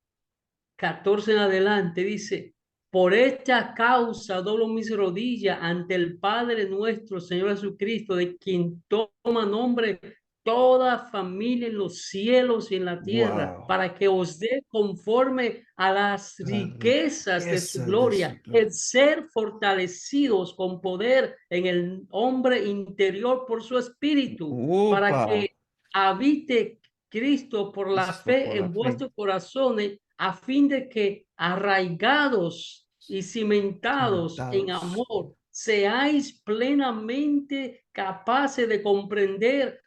[SPEAKER 4] 14 en adelante dice, por esta causa doblo mis rodillas ante el Padre nuestro, Señor Jesucristo, de quien toma nombre toda familia en los cielos y en la tierra,
[SPEAKER 1] Wow.
[SPEAKER 4] para que os dé conforme a las
[SPEAKER 1] Las
[SPEAKER 4] riquezas de su
[SPEAKER 1] riquezas de su
[SPEAKER 4] gloria,
[SPEAKER 1] gloria.
[SPEAKER 4] el ser fortalecidos con poder en el hombre interior por su espíritu, para
[SPEAKER 1] Upa.
[SPEAKER 4] que habite Cristo por la
[SPEAKER 1] Listo por
[SPEAKER 4] fe
[SPEAKER 1] la
[SPEAKER 4] en
[SPEAKER 1] fe.
[SPEAKER 4] vuestros corazones, a fin de que arraigados y cimentados en
[SPEAKER 1] Cimentados.
[SPEAKER 4] amor, seáis plenamente capaces de comprender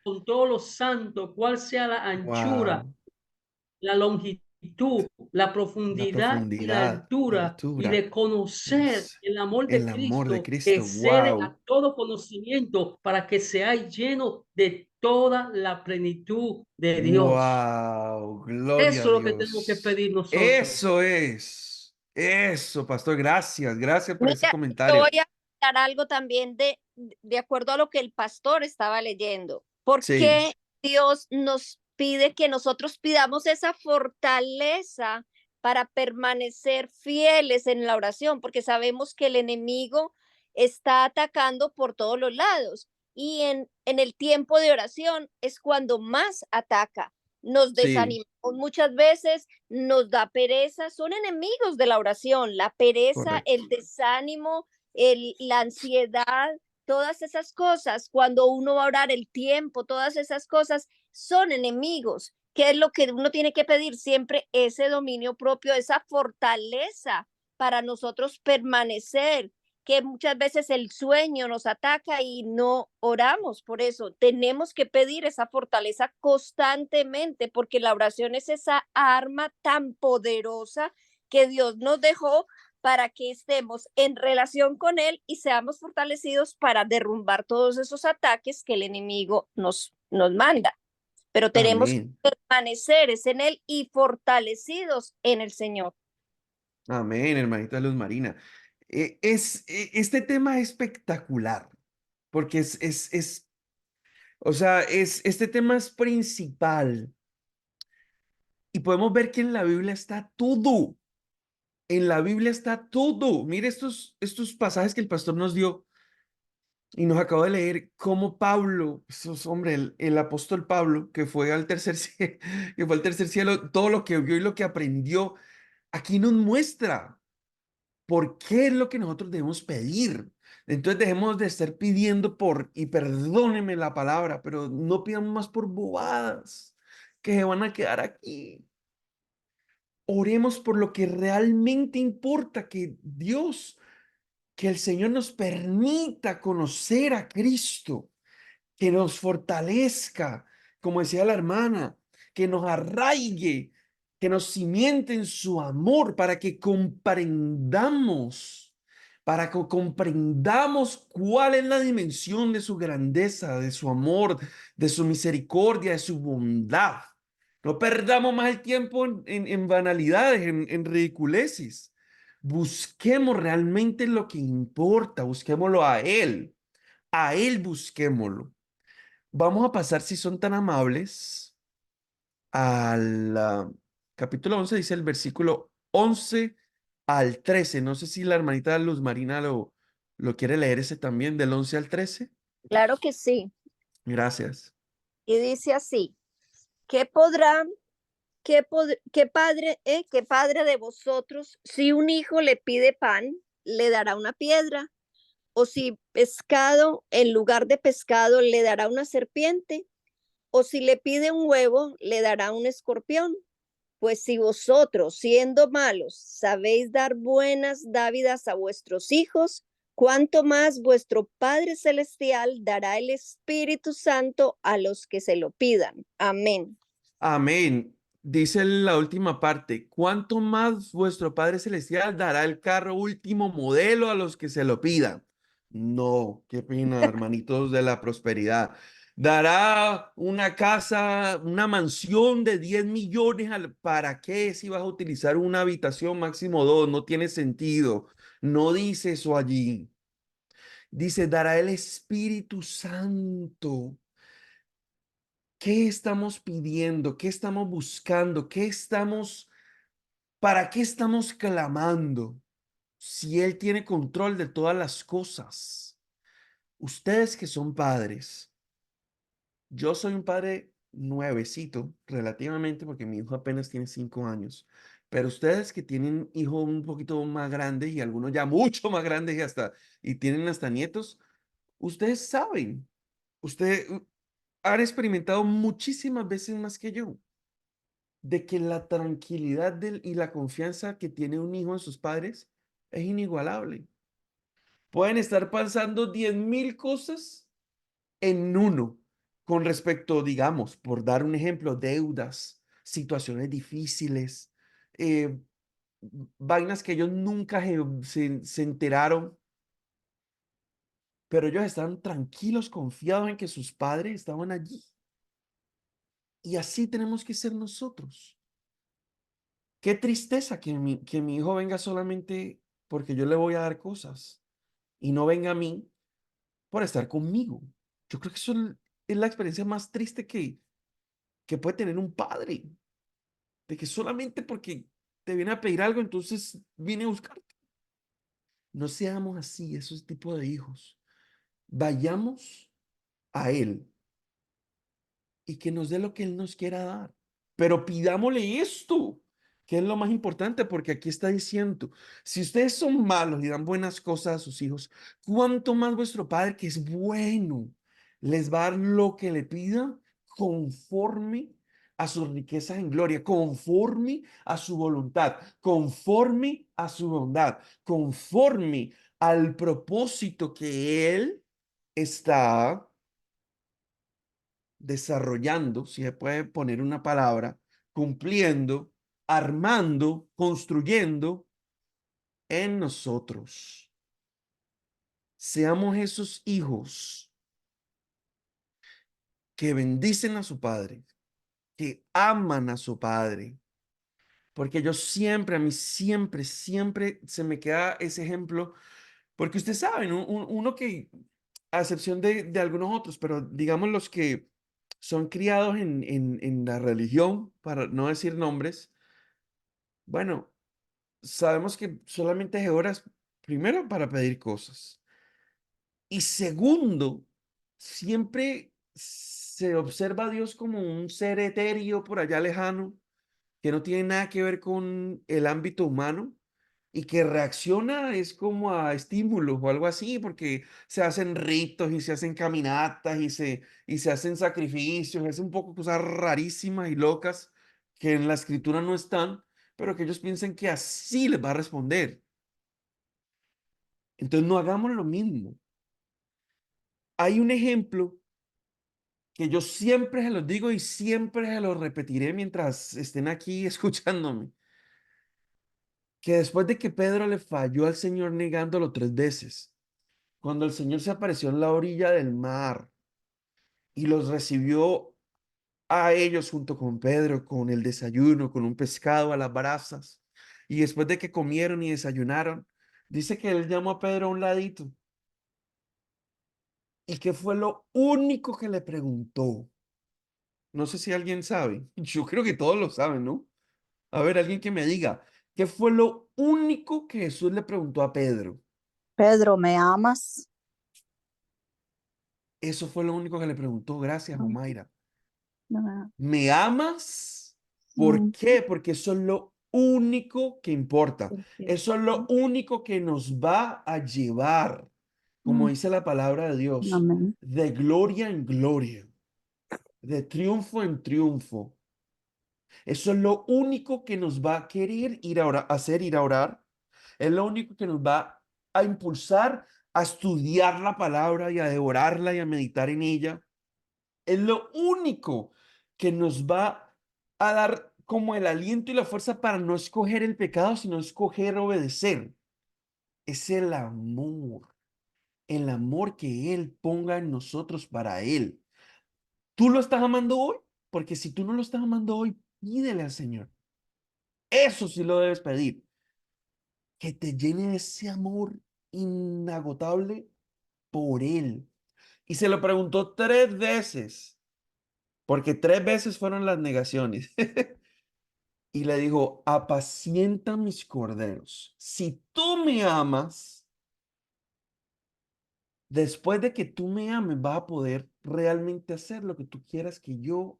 [SPEAKER 4] con todos los santos cuál sea la anchura,
[SPEAKER 1] Wow.
[SPEAKER 4] la longitud, la
[SPEAKER 1] La
[SPEAKER 4] profundidad y la
[SPEAKER 1] profundidad, la
[SPEAKER 4] altura, y
[SPEAKER 1] altura,
[SPEAKER 4] de conocer el amor de
[SPEAKER 1] el amor de
[SPEAKER 4] Cristo que
[SPEAKER 1] Cristo.
[SPEAKER 4] excede a
[SPEAKER 1] Wow.
[SPEAKER 4] todo conocimiento, para que seáis llenos de toda la plenitud de Dios.
[SPEAKER 1] Wow. Gloria
[SPEAKER 4] Eso
[SPEAKER 1] a
[SPEAKER 4] es lo que tenemos que
[SPEAKER 1] Dios.
[SPEAKER 4] pedir nosotros.
[SPEAKER 1] Eso es. Eso, pastor. Gracias. Gracias por ese
[SPEAKER 7] Mira, yo
[SPEAKER 1] comentario.
[SPEAKER 7] voy a dar algo también de acuerdo a lo que el pastor estaba leyendo. ¿Por
[SPEAKER 1] Sí,
[SPEAKER 7] qué Dios nos pide que nosotros pidamos esa fortaleza para permanecer fieles en la oración? Porque sabemos que el enemigo está atacando por todos los lados y en el tiempo de oración es cuando más ataca. Nos
[SPEAKER 1] sí,
[SPEAKER 7] desanimamos muchas veces, nos da pereza, son enemigos de la oración, la pereza,
[SPEAKER 1] correcto.
[SPEAKER 7] el desánimo, la ansiedad, todas esas cosas, cuando uno va a orar, el tiempo, todas esas cosas son enemigos. ¿Qué es lo que uno tiene que pedir? Siempre ese dominio propio, esa fortaleza para nosotros permanecer, que muchas veces el sueño nos ataca y no oramos. Por eso tenemos que pedir esa fortaleza constantemente, porque la oración es esa arma tan poderosa que Dios nos dejó para que estemos en relación con Él y seamos fortalecidos para derrumbar todos esos ataques que el enemigo nos manda. Pero tenemos que
[SPEAKER 1] Amén.
[SPEAKER 7] permanecer en Él y fortalecidos en el Señor.
[SPEAKER 1] Amén, hermanita Luz Marina. Este tema es espectacular porque es O sea, este tema es principal y podemos ver que en la Biblia está todo. En la Biblia está todo. Mire estos pasajes que el pastor nos dio y nos acaba de leer cómo Pablo, hombre, el apóstol Pablo, que fue al tercer cielo, que fue al tercer cielo, todo lo que vio y lo que aprendió, aquí nos muestra por qué es lo que nosotros debemos pedir. Entonces dejemos de estar pidiendo y perdónenme la palabra, pero no pidamos más por bobadas que se van a quedar aquí. Oremos por lo que realmente importa, que el Señor nos permita conocer a Cristo, que nos fortalezca, como decía la hermana, que nos arraigue, que nos cimiente en su amor para que comprendamos cuál es la dimensión de su grandeza, de su amor, de su misericordia, de su bondad. No perdamos más el tiempo en banalidades, en ridiculeces. Busquemos realmente lo que importa, busquémoslo a Él busquémoslo. Vamos a pasar, si son tan amables, al capítulo 11, dice el versículo 11 al 13. No sé si la hermanita Luz Marina lo quiere leer ese también, del 11 al 13.
[SPEAKER 7] Claro que sí.
[SPEAKER 1] Gracias.
[SPEAKER 7] Y dice así, ¿qué podrá, qué padre de vosotros, si un hijo le pide pan, le dará una piedra? O si pescado, en lugar de pescado, le dará una serpiente, o si le pide un huevo, le dará un escorpión. Pues si vosotros, siendo malos, sabéis dar buenas dávidas a vuestros hijos, cuánto más vuestro Padre Celestial dará el Espíritu Santo a los que se lo pidan. Amén.
[SPEAKER 1] Amén. Dice la última parte, ¿cuánto más vuestro Padre Celestial dará el carro último modelo a los que se lo pidan? No, qué pena, hermanitos de la prosperidad. Dará una casa, una mansión de 10 millones. ¿Para qué si vas a utilizar una habitación máximo dos? No tiene sentido. No dice eso allí. Dice, dará el Espíritu Santo. ¿Qué estamos pidiendo? ¿Qué estamos buscando? ¿Para qué estamos clamando? Si Él tiene control de todas las cosas. Ustedes que son padres, yo soy un padre nuevecito, relativamente, porque mi hijo apenas tiene 5 años. Pero ustedes que tienen hijos un poquito más grandes y algunos ya mucho más grandes y tienen hasta nietos, ustedes saben, ustedes han experimentado muchísimas veces más que yo de que la tranquilidad y la confianza que tiene un hijo en sus padres es inigualable. Pueden estar pasando 10.000 cosas en uno con respecto, digamos, por dar un ejemplo, deudas, situaciones difíciles, eh, vainas que ellos nunca se enteraron, pero ellos están tranquilos, confiados en que sus padres estaban allí. Y así tenemos que ser nosotros. Qué tristeza que mi hijo venga solamente porque yo le voy a dar cosas y no venga a mí por estar conmigo. Yo creo que eso es la experiencia más triste que puede tener un padre, de que solamente porque te viene a pedir algo, entonces viene a buscarte. No seamos así, esos tipos de hijos. Vayamos a Él y que nos dé lo que Él nos quiera dar. Pero pidámosle esto, que es lo más importante, porque aquí está diciendo, si ustedes son malos y dan buenas cosas a sus hijos, ¿cuánto más vuestro Padre, que es bueno, les va a dar lo que le pidan conforme a sus riquezas en gloria, conforme a su voluntad, conforme a su bondad, conforme al propósito que Él está desarrollando, si se puede poner una palabra, cumpliendo, armando, construyendo en nosotros. Seamos esos hijos que bendicen a su padre, que aman a su padre. Porque a mí siempre se me queda ese ejemplo, porque ustedes saben, uno que a excepción de algunos otros, pero digamos los que son criados en la religión, para no decir nombres, bueno, sabemos que solamente se ora primero para pedir cosas. Y segundo, siempre se observa a Dios como un ser etéreo por allá lejano, que no tiene nada que ver con el ámbito humano y que reacciona es como a estímulos o algo así, porque se hacen ritos y se hacen caminatas y se hacen sacrificios, es un poco cosas rarísimas y locas que en la escritura no están, pero que ellos piensan que así les va a responder. Entonces no hagamos lo mismo. Hay un ejemplo que yo siempre se los digo y siempre se los repetiré mientras estén aquí escuchándome, que después de que Pedro le falló al Señor negándolo 3 veces, cuando el Señor se apareció en la orilla del mar y los recibió a ellos junto con Pedro, con el desayuno, con un pescado a las brasas, y después de que comieron y desayunaron, dice que él llamó a Pedro a un ladito. ¿Y qué fue lo único que le preguntó? No sé si alguien sabe. Yo creo que todos lo saben, ¿no? A ver, alguien que me diga, ¿qué fue lo único que Jesús le preguntó a Pedro?
[SPEAKER 2] Pedro, ¿me amas?
[SPEAKER 1] Eso fue lo único que le preguntó. Gracias, Humaira.
[SPEAKER 2] No.
[SPEAKER 1] ¿Me amas? ¿Por qué? Porque eso es lo único que importa. Eso es lo único que nos va a llevar, como dice la palabra de Dios,
[SPEAKER 2] Amén.
[SPEAKER 1] de gloria en gloria, de triunfo en triunfo. Eso es lo único que nos va a querer ir a orar, hacer ir a orar. Es lo único que nos va a impulsar a estudiar la palabra y a devorarla y a meditar en ella. Es lo único que nos va a dar como el aliento y la fuerza para no escoger el pecado, sino escoger obedecer. Es el amor que Él ponga en nosotros para Él. ¿Tú lo estás amando hoy? Porque si tú no lo estás amando hoy, pídele al Señor. Eso sí lo debes pedir. Que te llene de ese amor inagotable por Él. Y se lo preguntó 3 veces, porque 3 veces fueron las negaciones. Y le dijo, apacienta mis corderos. Si tú me amas, después de que tú me ames, vas a poder realmente hacer lo que tú quieras que yo,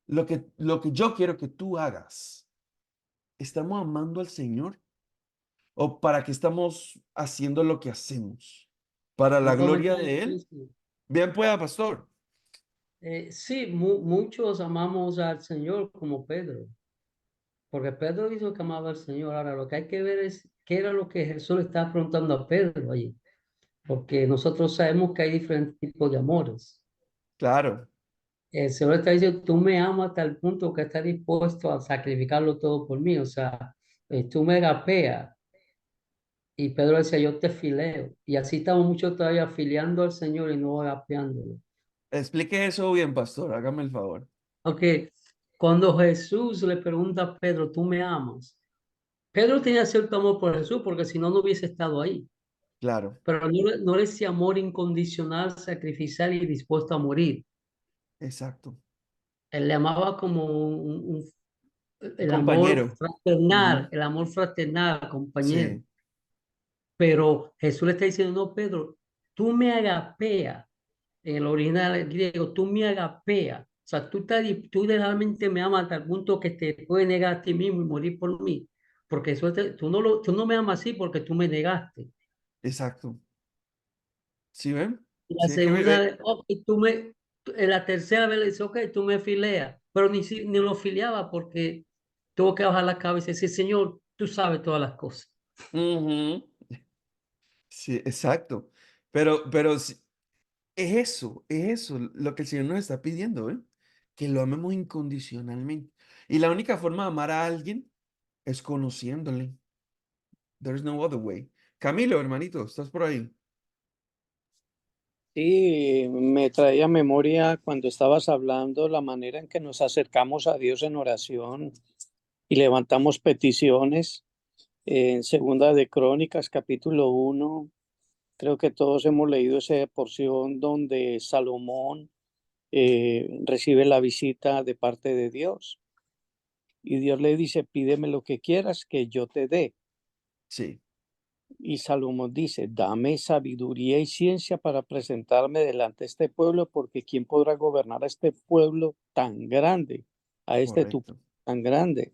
[SPEAKER 1] lo que yo quiero que tú hagas. ¿Estamos amando al Señor? ¿O para qué estamos haciendo lo que hacemos? ¿Para la
[SPEAKER 4] Un
[SPEAKER 1] gloria
[SPEAKER 4] comentario
[SPEAKER 1] de Él?
[SPEAKER 4] rapidísimo.
[SPEAKER 1] Bien pueda, pastor.
[SPEAKER 4] Sí, muchos amamos al Señor como Pedro, porque Pedro dijo que amaba al Señor. Ahora lo que hay que ver es qué era lo que Jesús le estaba preguntando a Pedro allí, porque nosotros sabemos que hay diferentes tipos de amores.
[SPEAKER 1] Claro,
[SPEAKER 4] El Señor está diciendo, tú me amas hasta el punto que estás dispuesto a sacrificarlo todo por mí, o sea, tú me agapeas. Y Pedro decía, yo te fileo. Y así estamos muchos todavía filiando al Señor y no agapeándolo.
[SPEAKER 1] explique eso bien, pastor. Hágame el favor.
[SPEAKER 4] Aunque cuando Jesús le pregunta a Pedro, ¿tú me amas? Pedro tenía cierto amor por Jesús, porque si no, no hubiese estado ahí.
[SPEAKER 1] Claro,
[SPEAKER 4] Pero no era ese amor incondicional, sacrificial y dispuesto a morir.
[SPEAKER 1] exacto.
[SPEAKER 4] Él le amaba como
[SPEAKER 1] Un compañero. Ujú.
[SPEAKER 4] el amor fraternal, compañero.
[SPEAKER 1] Sí,
[SPEAKER 4] Pero Jesús le está diciendo, no, Pedro, tú me agapeas. En el original griego, tú me agapeas. O sea, tú realmente me amas hasta el punto que te puedes negar a ti mismo y morir por mí. Porque tú no me amas así porque tú me negaste.
[SPEAKER 1] exacto. ¿Sí ven?
[SPEAKER 4] Y la
[SPEAKER 1] Sí, hay que ver.
[SPEAKER 4] segunda vez, ok, en la tercera vez le dice, ok, tú me fileas. Pero ni lo filiaba porque tuvo que bajar la cabeza y decir, Señor, tú sabes todas las cosas.
[SPEAKER 1] Ujú. Sí, exacto. Pero es eso lo que el Señor nos está pidiendo, ¿eh? Que lo amemos incondicionalmente. Y la única forma de amar a alguien es conociéndole. There's no other way. Camilo, hermanito, ¿estás por ahí?
[SPEAKER 3] Sí, me traía a memoria cuando estabas hablando la manera en que nos acercamos a Dios en oración y levantamos peticiones. En Segunda de Crónicas, capítulo 1, Creo que todos hemos leído esa porción donde Salomón recibe la visita de parte de Dios. Y Dios le dice, pídeme lo que quieras que yo te dé.
[SPEAKER 1] Sí,
[SPEAKER 3] Y Salomón dice, dame sabiduría y ciencia para presentarme delante de este pueblo, porque ¿quién podrá gobernar a este pueblo tan grande? A este tu
[SPEAKER 1] correcto.
[SPEAKER 3] tan grande.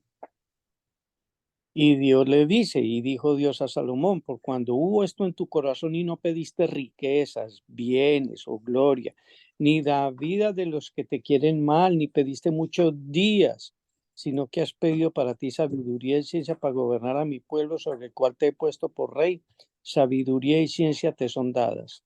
[SPEAKER 3] Y Dios le dice, y dijo Dios a Salomón, por cuando hubo esto en tu corazón y no pediste riquezas, bienes o gloria, ni la vida de los que te quieren mal, ni pediste muchos días, sino que has pedido para ti sabiduría y ciencia para gobernar a mi pueblo sobre el cual te he puesto por rey, sabiduría y ciencia te son dadas.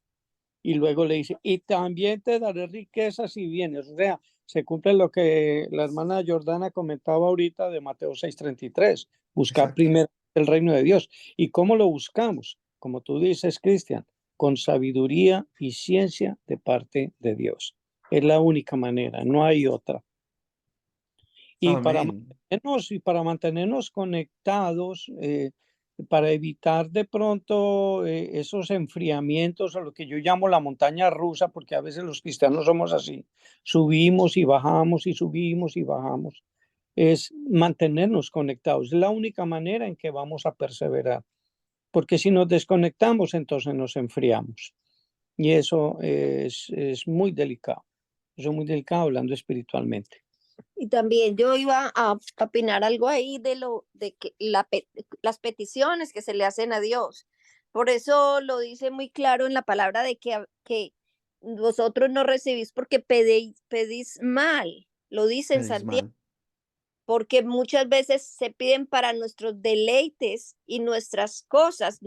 [SPEAKER 3] Y luego le dice, y también te daré riquezas y bienes. O sea, se cumple lo que la hermana Jordana comentaba ahorita de Mateo 6:33, buscar
[SPEAKER 1] Exacto.
[SPEAKER 3] primero el reino de Dios. ¿Y cómo lo buscamos? Como tú dices, Cristian, con sabiduría y ciencia de parte de Dios. Es la única manera, no hay otra.
[SPEAKER 1] Amén.
[SPEAKER 3] Y para mantenernos conectados, para evitar de pronto esos enfriamientos o lo que yo llamo la montaña rusa, porque a veces los cristianos somos así, subimos y bajamos y subimos y bajamos, es mantenernos conectados. Es la única manera en que vamos a perseverar, porque si nos desconectamos, entonces nos enfriamos. Y eso es muy delicado. Eso es muy delicado hablando espiritualmente.
[SPEAKER 7] Y también yo iba a opinar algo ahí de lo de que las peticiones que se le hacen a Dios. Por eso lo dice muy claro en la palabra de que vosotros no recibís porque pedís mal. Lo dice en
[SPEAKER 1] Pedís
[SPEAKER 7] Santiago,
[SPEAKER 1] mal.
[SPEAKER 7] porque muchas veces se piden para nuestros deleites y nuestras cosas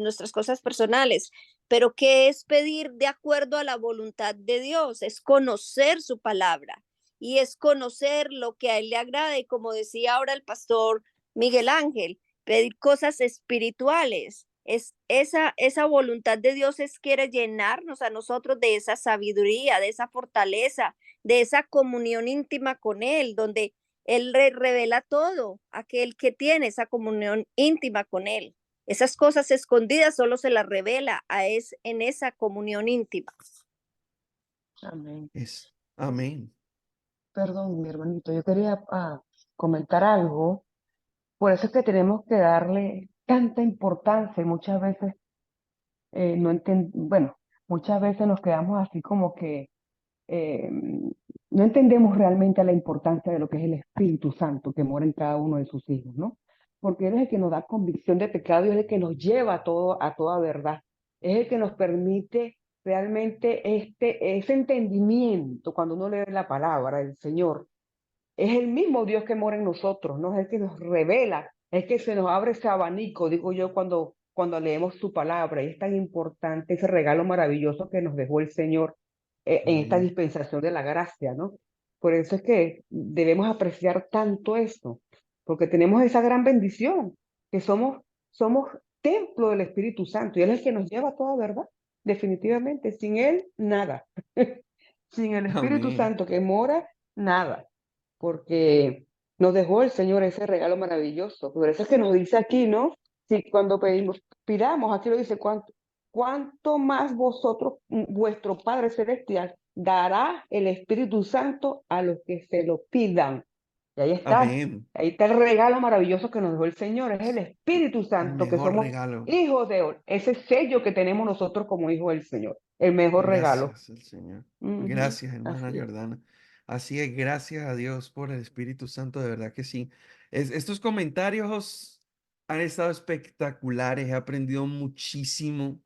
[SPEAKER 7] personales. Pero ¿qué es pedir de acuerdo a la voluntad de Dios? Es conocer su palabra y es conocer lo que a él le agrada. Y como decía ahora el pastor Miguel Ángel, pedir cosas espirituales. Es esa voluntad de Dios es quiere llenarnos a nosotros de esa sabiduría, de esa fortaleza, de esa comunión íntima con él, donde él revela todo, aquel que tiene esa comunión íntima con él. Esas cosas escondidas solo se las revela en esa comunión íntima.
[SPEAKER 8] Amén.
[SPEAKER 1] Amén.
[SPEAKER 8] Perdón, mi hermanito, yo quería comentar algo. Por eso es que tenemos que darle tanta importancia y muchas veces bueno, muchas veces nos quedamos así como que eh, no entendemos realmente la importancia de lo que es el Espíritu Santo que mora en cada uno de sus hijos, ¿no? Porque Él es el que nos da convicción de pecado y es el que nos lleva a toda verdad. Es el que nos permite realmente ese entendimiento cuando uno lee la palabra del Señor. Es el mismo Dios que mora en nosotros, ¿no? Es el que nos revela, es que se nos abre ese abanico, digo yo, cuando leemos su palabra. Y es tan importante ese regalo maravilloso que nos dejó el Señor en esta
[SPEAKER 1] Amén.
[SPEAKER 8] dispensación de la gracia, ¿no? Por eso es que debemos apreciar tanto esto, porque tenemos esa gran bendición, que somos templo del Espíritu Santo, y Él es el que nos lleva a toda verdad, definitivamente. Sin Él, nada. Sin el Espíritu
[SPEAKER 1] Amén.
[SPEAKER 8] Santo que mora, nada, porque nos dejó el Señor ese regalo maravilloso. Por eso es que nos dice aquí, ¿no? Si cuando pidamos, aquí lo dice, cuánto más vosotros, vuestro Padre Celestial, dará el Espíritu Santo a los que se lo pidan. Y
[SPEAKER 1] Amén.
[SPEAKER 8] ahí está el regalo maravilloso que nos dejó el Señor, es el Espíritu
[SPEAKER 1] El
[SPEAKER 8] Santo, que
[SPEAKER 1] mejor
[SPEAKER 8] somos
[SPEAKER 1] regalo.
[SPEAKER 8] hijos de Él, ese sello que tenemos nosotros como hijos del Señor, el mejor regalo.
[SPEAKER 1] Gracias al Señor.
[SPEAKER 8] Ujú,
[SPEAKER 1] Gracias, hermana
[SPEAKER 8] así es.
[SPEAKER 1] Jordana. Así es, gracias a Dios por el Espíritu Santo, de verdad que sí. Estos comentarios han estado espectaculares, he aprendido muchísimo.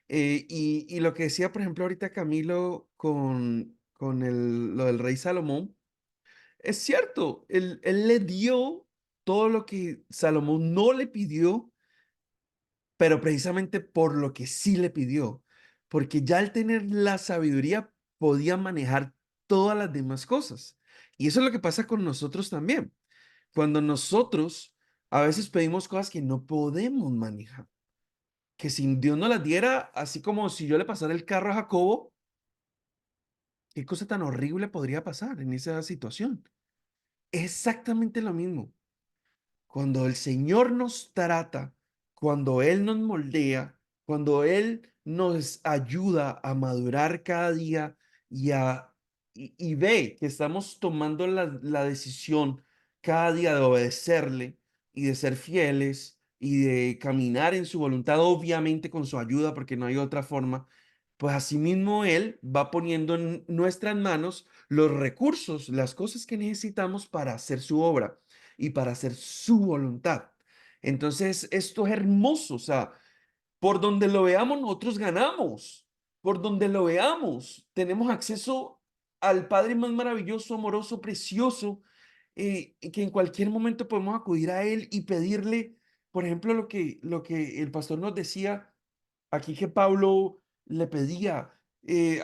[SPEAKER 1] Y lo que decía, por ejemplo, ahorita Camilo con lo del rey Salomón, es cierto, él le dio todo lo que Salomón no le pidió, pero precisamente por lo que sí le pidió, porque ya al tener la sabiduría podía manejar todas las demás cosas. Y eso es lo que pasa con nosotros también. Cuando nosotros a veces pedimos cosas que no podemos manejar, que si Dios nos las diera, así como si yo le pasara el carro a Jacobo, ¿qué cosa tan horrible podría pasar en esa situación? Es exactamente lo mismo. Cuando el Señor nos trata, cuando Él nos moldea, cuando Él nos ayuda a madurar cada día y ve que estamos tomando la decisión cada día de obedecerle y de ser fieles y de caminar en su voluntad, obviamente con su ayuda, porque no hay otra forma, pues asimismo Él va poniendo en nuestras manos los recursos, las cosas que necesitamos para hacer su obra y para hacer su voluntad. Entonces, esto es hermoso, o sea, por donde lo veamos, nosotros ganamos. Por donde lo veamos, tenemos acceso al Padre más maravilloso, amoroso, precioso, y que en cualquier momento podemos acudir a Él y pedirle, por ejemplo, lo que el pastor nos decía aquí que Pablo le pedía,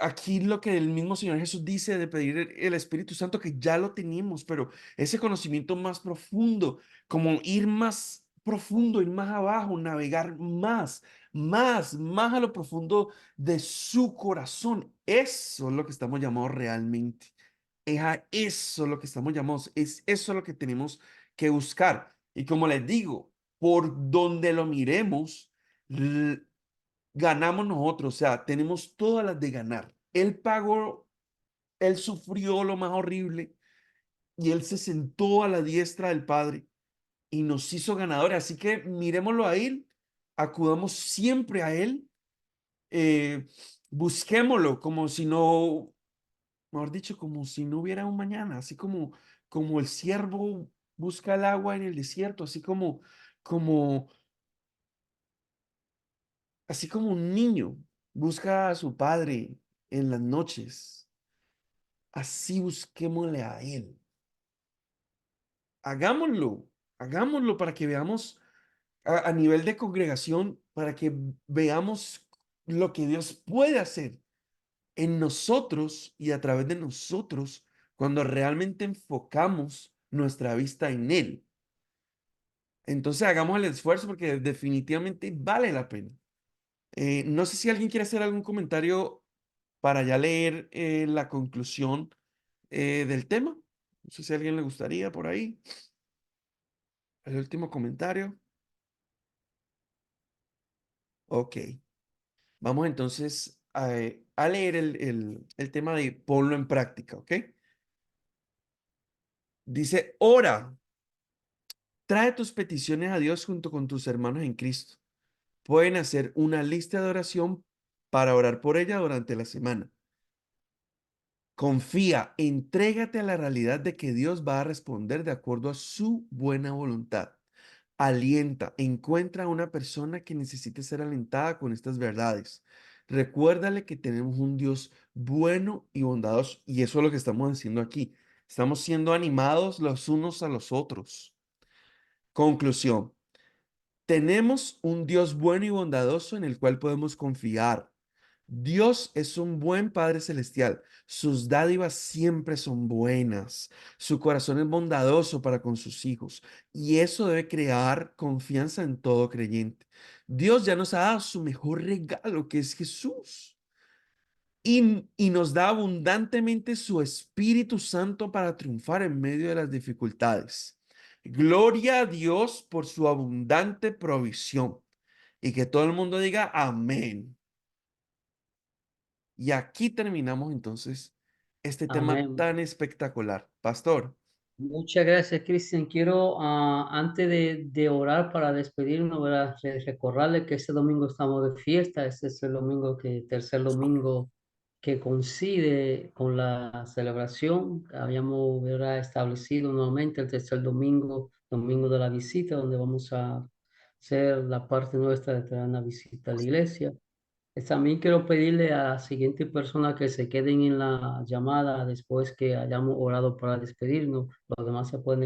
[SPEAKER 1] aquí lo que el mismo Señor Jesús dice de pedir el Espíritu Santo, que ya lo tenemos, pero ese conocimiento más profundo, como ir más profundo, ir más abajo, navegar más a lo profundo de su corazón. Eso es lo que estamos llamados realmente. Es a eso lo que estamos llamados, es eso lo que tenemos que buscar. Y como les digo, por donde lo miremos, ganamos nosotros, o sea, tenemos todas las de ganar. Él pagó, él sufrió lo más horrible y él se sentó a la diestra del Padre y nos hizo ganadores. Así que miremoslo a él, acudamos siempre a él, eh, busquémoslo como si no, mejor dicho, como si no hubiera un mañana, así como el siervo busca el agua en el desierto, como, así como un niño busca a su padre en las noches. Así busquémosle a Él. Hagámoslo, hagámoslo para que veamos a nivel de congregación, para que veamos lo que Dios puede hacer en nosotros y a través de nosotros cuando realmente enfocamos nuestra vista en Él. Entonces hagamos el esfuerzo porque definitivamente vale la pena. No sé si alguien quiere hacer algún comentario para ya leer la conclusión del tema. No sé si a alguien le gustaría por ahí. El último comentario. Ok. Vamos entonces a leer el tema de ponlo en práctica, ¿ok? Dice, ora, trae tus peticiones a Dios junto con tus hermanos en Cristo. Pueden hacer una lista de oración para orar por ella durante la semana. Confía, entrégate a la realidad de que Dios va a responder de acuerdo a su buena voluntad. Alienta, encuentra a una persona que necesite ser alentada con estas verdades. Recuérdale que tenemos un Dios bueno y bondadoso, y eso es lo que estamos haciendo aquí. Estamos siendo animados los unos a los otros. Conclusión. Tenemos un Dios bueno y bondadoso en el cual podemos confiar. Dios es un buen Padre Celestial. Sus dádivas siempre son buenas. Su corazón es bondadoso para con sus hijos. Y eso debe crear confianza en todo creyente. Dios ya nos ha dado su mejor regalo, que es Jesús. Y nos da abundantemente su Espíritu Santo para triunfar en medio de las dificultades. Gloria a Dios por su abundante provisión. Y que todo el mundo diga amén. Y aquí terminamos entonces este tema
[SPEAKER 4] Amén.
[SPEAKER 1] tan espectacular. Pastor,
[SPEAKER 4] Muchas gracias, Cristian. Quiero, antes de orar para despedirnos, ¿verdad? Recordarle que este domingo estamos de fiesta. Este es el domingo tercer domingo que coincide con la celebración. Habíamos, ¿verdad?, establecido nuevamente el tercer domingo, domingo de la visita, donde vamos a hacer la parte nuestra de traer una visita a la iglesia. También quiero pedirle a la siguiente persona que se queden en la llamada después que hayamos orado para despedirnos. Los demás se pueden